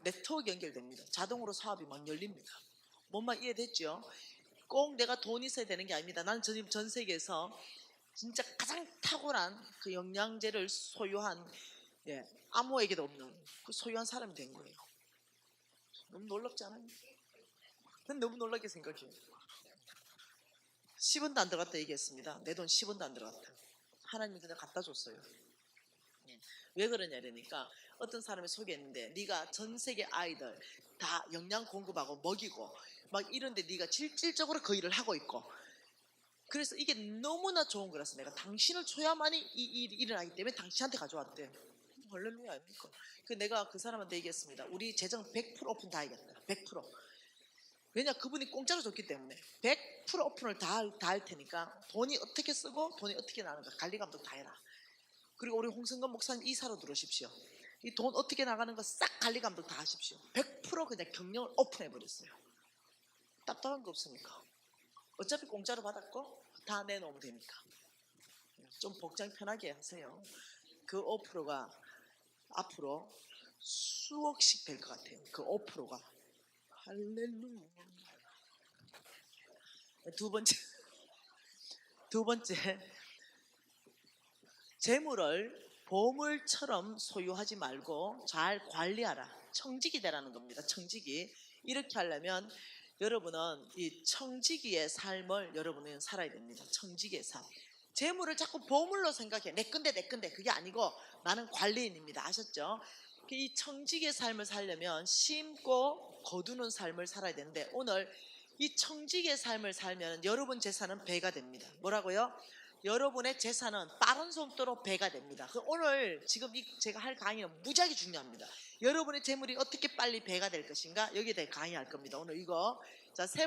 네트워크 연결됩니다. 자동으로 사업이 막 열립니다. 뭔 말 이해됐죠? 꼭 내가 돈이 있어야 되는 게 아닙니다. 나는 전 세계에서 진짜 가장 탁월한 그 영양제를 소유한, 예, 아무에게도 없는 그 소유한 사람이 된 거예요. 너무 놀랍지 않아요? 난 너무 놀랍게 생각해요. 10원도 안 들어갔다 얘기했습니다. 내 돈 10원도 안 들어갔다. 하나님이 그냥 갖다 줬어요. 예. 왜 그러냐 이러니까 어떤 사람이 소개했는데, 네가 전 세계 아이들 다 영양 공급하고 먹이고 막 이런데 네가 실질적으로 그 일을 하고 있고, 그래서 이게 너무나 좋은 거라서 내가 당신을 줘야만이 이 일이 일어나기 때문에 당신한테 가져왔대. 할렐루야 아닙니까? 내가 그 사람한테 얘기했습니다. 우리 재정 100% 오픈 다 하겠다. 100%. 왜냐, 그분이 공짜로 줬기 때문에 100% 오픈을 다 할 테니까 돈이 어떻게 쓰고 돈이 어떻게 나가는가 관리 감독 다 해라. 그리고 우리 홍성건 목사님 이사로 들어오십시오. 이 돈 어떻게 나가는 거 싹 관리 감독 다 하십시오. 100% 그냥 경영을 오픈해 버렸어요. 답답한 거 없습니까? 어차피 공짜로 받았고 다 내놓으면 되니까. 좀 복장 편하게 하세요. 그 5%가 앞으로 수억씩 될 것 같아요. 그 5%가. 할렐루야. 두 번째, 재물을 보물처럼 소유하지 말고 잘 관리하라. 청지기 되라는 겁니다. 청지기. 이렇게 하려면 여러분은 이 청지기의 삶을 여러분은 살아야 됩니다. 청지기의 삶. 재물을 자꾸 보물로 생각해. 내 건데 그게 아니고 나는 관리인입니다. 아셨죠? 이 청지기의 삶을 살려면 심고 거두는 삶을 살아야 되는데, 오늘 이 청지기의 삶을 살면 여러분 재산은 배가 됩니다. 뭐라고요? 여러분의 재산은 빠른 속도로 배가 됩니다. 오늘 지금 제가 할 강의는 무지하게 중요합니다. 여러분의 재물이 어떻게 빨리 배가 될 것인가, 여기에 대해 강의할 겁니다. 오늘 이거. 자, 세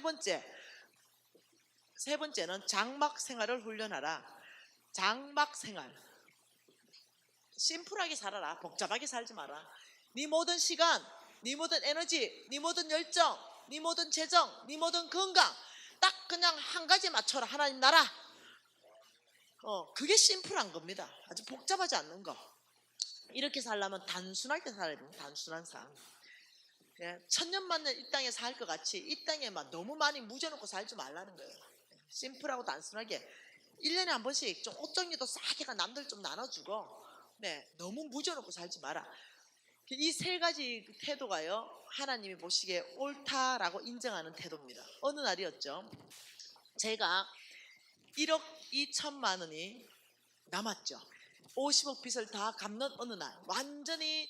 번째는 장막 생활을 훈련하라. 장막 생활. 심플하게 살아라. 복잡하게 살지 마라. 네 모든 시간, 네 모든 에너지, 네 모든 열정, 네 모든 재정, 네 모든 건강 딱 그냥 한 가지 맞춰라. 하나님 나라. 그게 심플한 겁니다. 아주 복잡하지 않는 거. 이렇게 살려면 단순하게 살아야 됩니다. 단순한 삶. 예, 천년만년 이 땅에 살 것 같이 이 땅에만 너무 많이 묻어놓고 살지 말라는 거예요. 심플하고 단순하게 1년에 한 번씩 좀 옷 정리도 싹 해가 남들 좀 나눠주고, 네, 너무 묻어놓고 살지 마라. 이 세 가지 태도가요, 하나님이 보시기에 옳다라고 인정하는 태도입니다. 어느 날이었죠? 제가 1억 2천만 원이 남았죠. 50억 빚을 다 갚는 어느 날, 완전히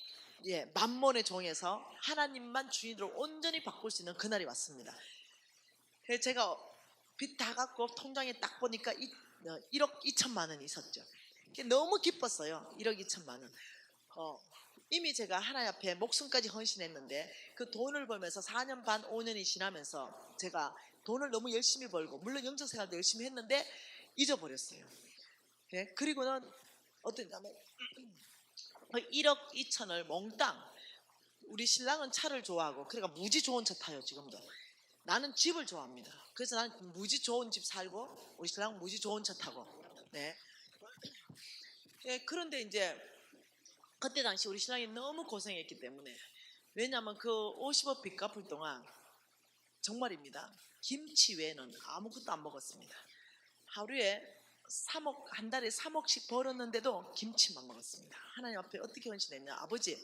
만몬의 종에서 하나님만 주인으로 온전히 바꿀 수 있는 그날이 왔습니다. 그래서 제가 빚 다 갚고 통장에 딱 보니까 1억 2천만 원이 있었죠. 너무 기뻤어요. 1억 2천만 원. 이미 제가 하나님 앞에 목숨까지 헌신했는데, 그 돈을 벌면서 4년 반 5년이 지나면서 제가 돈을 너무 열심히 벌고, 물론 영적생활도 열심히 했는데 잊어버렸어요. 네? 그리고는 어떠냐면 1억 2천을 몽땅, 우리 신랑은 차를 좋아하고 그러니까 무지 좋은 차 타요. 지금도. 나는 집을 좋아합니다. 그래서 나는 무지 좋은 집 살고 우리 신랑은 무지 좋은 차 타고. 네. 네, 그런데 이제 그때 당시 우리 신랑이 너무 고생했기 때문에, 왜냐하면 그 50억 빚 갚을 동안 정말입니다, 김치 외에는 아무것도 안 먹었습니다. 하루에 3억, 한 달에 3억씩 벌었는데도 김치만 먹었습니다. 하나님 앞에 어떻게 헌신했냐? 아버지,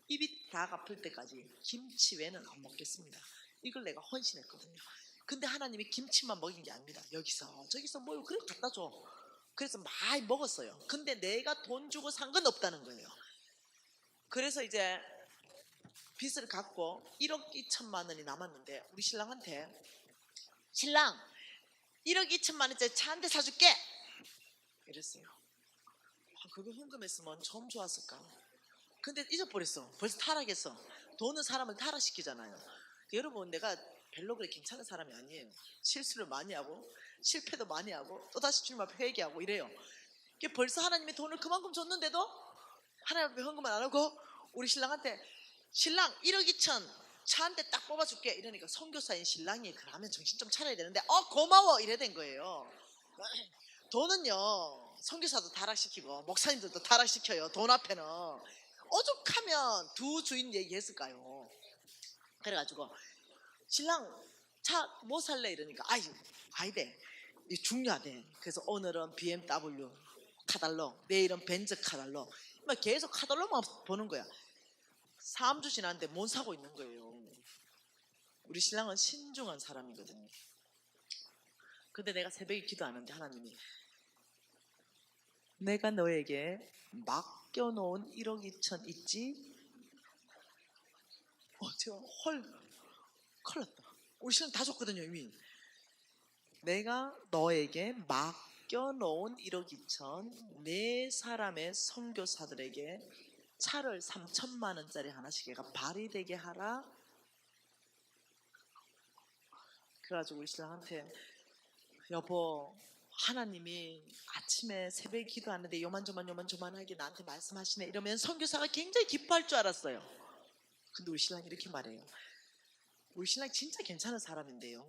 이 빚 다 갚을 때까지 김치 외에는 안 먹겠습니다. 이걸 내가 헌신했거든요. 근데 하나님이 김치만 먹인 게 아닙니다. 여기서 저기서 뭐 그래 갖다 줘. 그래서 많이 먹었어요. 근데 내가 돈 주고 산 건 없다는 거예요. 그래서 이제 빚을 갚고 1억 2천만 원이 남았는데, 우리 신랑한테, 신랑 1억 2천만 원짜리 차 한 대 사줄게 이랬어요. 그거 헌금했으면 좀 좋았을까. 근데 잊어버렸어. 벌써 타락했어. 돈은 사람을 타락시키잖아요. 여러분, 내가 별로 그렇게 괜찮은 사람이 아니에요. 실수를 많이 하고 실패도 많이 하고 또다시 주님 앞에 회개하고 이래요. 벌써 하나님이 돈을 그만큼 줬는데도 하나님 앞에 헌금을 안 하고, 우리 신랑한테, 신랑 1억 2천 차 한 대 딱 뽑아줄게 이러니까, 선교사인 신랑이 그러면 정신 좀 차려야 되는데 고마워 이래 된 거예요. 돈은요, 선교사도 타락시키고 목사님들도 타락시켜요. 돈 앞에는. 오죽하면 두 주인 얘기했을까요. 그래가지고 신랑 차 뭐 살래 이러니까 아이래. 이 중요하대. 그래서 오늘은 BMW 카달로, 내일은 벤츠 카달로. 막 계속 카달로만 보는 거야. 3주 지났는데 못 사고 있는 거예요. 우리 신랑은 신중한 사람이거든요. 근데 내가 새벽에 기도하는데 하나님이 내가 너에게 맡겨놓은 1억 2천 있지? 제가 큰일 났다. 우리 신랑 다 줬거든요 이미. 내가 너에게 맡겨놓은 1억 2천 네 사람의 선교사들에게 차를 3천만 원짜리 하나씩 얘가 발휘되게 하라. 그래가지고 우리 신랑한테 여보 하나님이 아침에 새벽에 기도하는데 요만저만하게 나한테 말씀하시네 이러면 선교사가 굉장히 기뻐할 줄 알았어요. 근데 우리 신랑이 이렇게 말해요. 우리 신랑 진짜 괜찮은 사람인데요.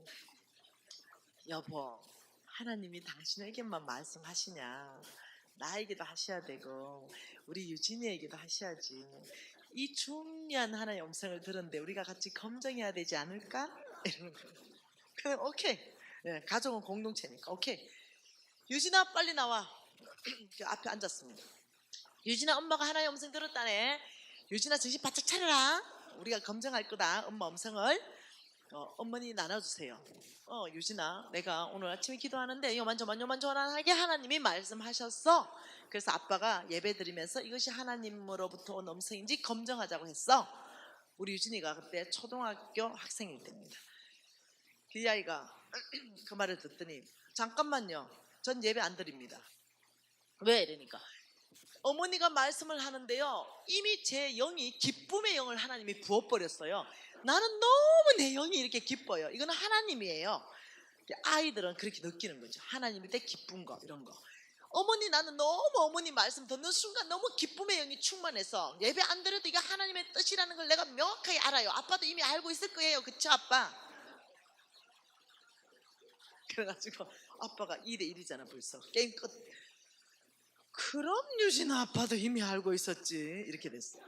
여보 하나님이 당신에게만 말씀하시냐 나에게도 하셔야 되고 우리 유진이에게도 하셔야지. 이 중요한 하나의 음성을 들었는데 우리가 같이 검증해야 되지 않을까? 이러는 거예요. 그래 오케이. 네, 가족은 공동체니까 오케이. 유진아 빨리 나와. 그 앞에 앉았습니다. 유진아 엄마가 하나의 음성 들었다네. 유진아 정신 바짝 차려라. 우리가 검증할 거다. 엄마 음성을 어머니 나눠주세요. 유진아 내가 오늘 아침에 기도하는데 요만저만하게 하나님이 말씀하셨어. 그래서 아빠가 예배 드리면서 이것이 하나님으로부터 온 음성인지 검증하자고 했어. 우리 유진이가 그때 초등학교 학생일 때입니다. 그 아이가 그 말을 듣더니 잠깐만요 전 예배 안 드립니다. 왜 이러니까 어머니가 말씀을 하는데요 이미 제 영이 기쁨의 영을 하나님이 부어버렸어요. 나는 너무 내 영이 이렇게 기뻐요. 이거는 하나님이에요. 아이들은 그렇게 느끼는 거죠. 하나님일 때 기쁜 거 이런 거. 어머니 나는 너무 어머니 말씀 듣는 순간 너무 기쁨의 영이 충만해서 예배 안 드려도 이게 하나님의 뜻이라는 걸 내가 명확하게 알아요. 아빠도 이미 알고 있을 거예요. 그쵸 아빠? 그래가지고 아빠가 2대1이잖아 벌써 게임 끝. 그럼 유진아 아빠도 이미 알고 있었지 이렇게 됐어요.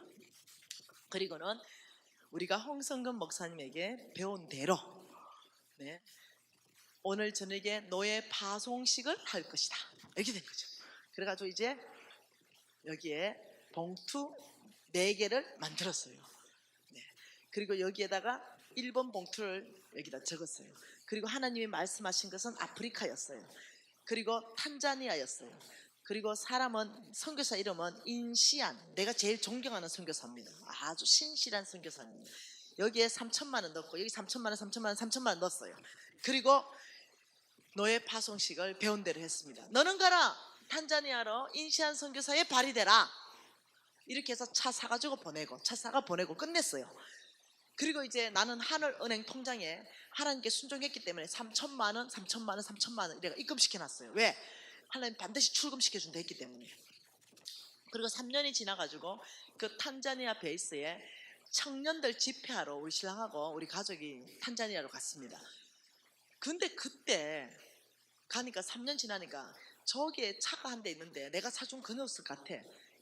그리고는 우리가 홍성근 목사님에게 배운 대로 네, 오늘 저녁에 노예 파송식을 할 것이다 이렇게 된 거죠. 그래가지고 이제 여기에 봉투 4개를 만들었어요. 네. 그리고 여기에다가 1번 봉투를 여기다 적었어요. 그리고 하나님이 말씀하신 것은 아프리카였어요. 그리고 탄자니아였어요. 그리고 사람은 선교사 이름은 인시안, 내가 제일 존경하는 선교사입니다. 아주 신실한 선교사입니다. 여기에 3천만 원 넣고 여기 3천만 원 넣었어요. 그리고 노예 파송식을 배운 대로 했습니다. 너는 가라 탄자니아로 인시안 선교사에 발휘되라. 이렇게 해서 차 사가지고 보내고 차 사가 보내고 끝냈어요. 그리고 이제 나는 하늘은행 통장에 하나님께 순종했기 때문에 3천만 원 이래가 입금시켜놨어요. 왜? 하나님 반드시 출금시켜준다 했기 때문에. 그리고 3년이 지나가지고 그 탄자니아 베이스에 청년들 집회하러 우리 신랑하고 우리 가족이 탄자니아로 갔습니다. 근데 그때 가니까 3년 지나니까 저기에 차가 한 대 있는데 내가 사준 그 녀석 같아.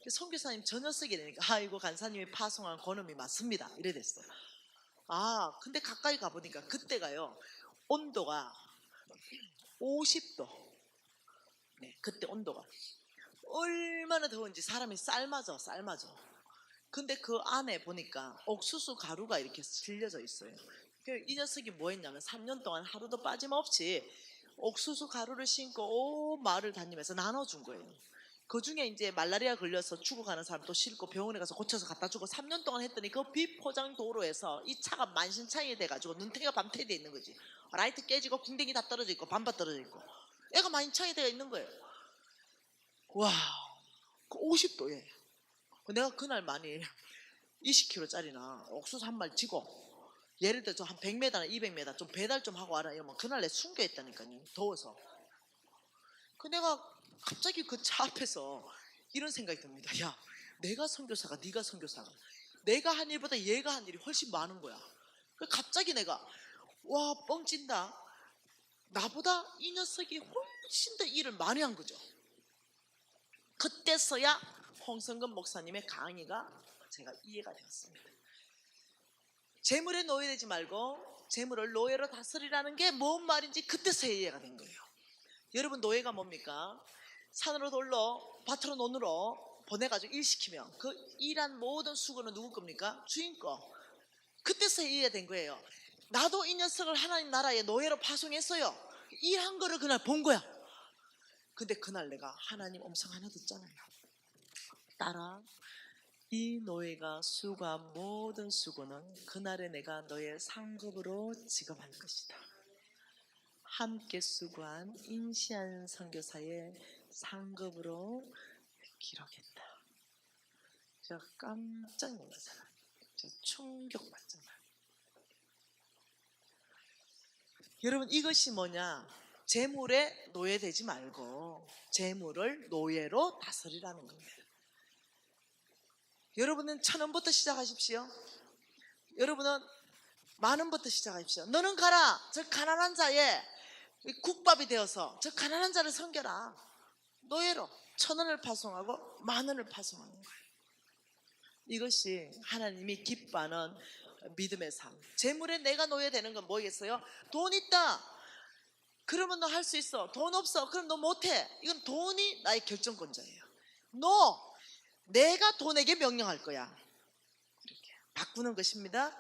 선교사님 저 녀석이라니까 아이고 간사님이 파송한 그놈이 맞습니다 이래 됐어요. 근데 가까이 가보니까 그때가요 온도가 50도. 네, 그때 온도가 얼마나 더운지 사람이 삶아져. 근데 그 안에 보니까 옥수수 가루가 이렇게 실려져 있어요. 이 녀석이 뭐 했냐면 3년 동안 하루도 빠짐없이 옥수수 가루를 신고 온 마을을 다니면서 나눠준 거예요. 그 중에 이제 말라리아 걸려서 죽어가는 사람도 싣고 병원에 가서 고쳐서 갖다 주고 3년 동안 했더니 그 비포장 도로에서 이 차가 만신창이 돼가지고 눈탱이가 밤탱이 돼 있는 거지. 라이트 깨지고 궁뎅이 다 떨어져 있고 반바 떨어져 있고 애가 만신창이 되어 있는 거예요. 와, 그 50도에 내가 그날 많이 20kg짜리나 옥수수 한 말 지고 예를 들어서 한 100m나 200m 좀 배달 좀 하고 와라 이러면 그날 내 순교했다니까요. 더워서. 내가 갑자기 그 차 앞에서 이런 생각이 듭니다. 야, 내가 선교사가 네가 선교사가 내가 한 일보다 얘가 한 일이 훨씬 많은 거야. 갑자기 내가 와 뻥찐다. 나보다 이 녀석이 훨씬 더 일을 많이 한 거죠. 그때서야 홍성근 목사님의 강의가 제가 이해가 되었습니다. 재물에 노예되지 말고 재물을 노예로 다스리라는 게 뭔 말인지 그때서야 이해가 된 거예요. 여러분, 노예가 뭡니까? 산으로 돌로 밭으로 논으로 보내가지고 일시키면 그 일한 모든 수고는 누구 겁니까? 주인 거. 그때서 이해가 된 거예요. 나도 이 녀석을 하나님 나라의 노예로 파송했어요. 일한 거를 그날 본 거야. 근데 그날 내가 하나님 음성 하나 듣잖아요. 딸아, 이 노예가 수고한 모든 수고는 그날에 내가 너의 상급으로 지급할 것이다. 함께 수고한 인시한 선교사의 상급으로 기록했다. 제가 깜짝 놀랐어요. 제가 충격받잖아요. 여러분, 이것이 뭐냐? 재물에 노예되지 말고 재물을 노예로 다스리라는 겁니다. 여러분은 1,000원부터 시작하십시오. 여러분은 10,000원부터 시작하십시오. 너는 가라, 저 가난한 자의 국밥이 되어서 저 가난한 자를 섬겨라. 노예로 1,000원을 파송하고 10,000원을 파송하는 거예요. 이것이 하나님이 기뻐하는 믿음의 삶. 재물에 내가 노예되는 건 뭐겠어요? 돈 있다, 그러면 너 할 수 있어. 돈 없어, 그럼 너 못해. 이건 돈이 나의 결정권자예요. 내가 돈에게 명령할 거야. 이렇게 바꾸는 것입니다.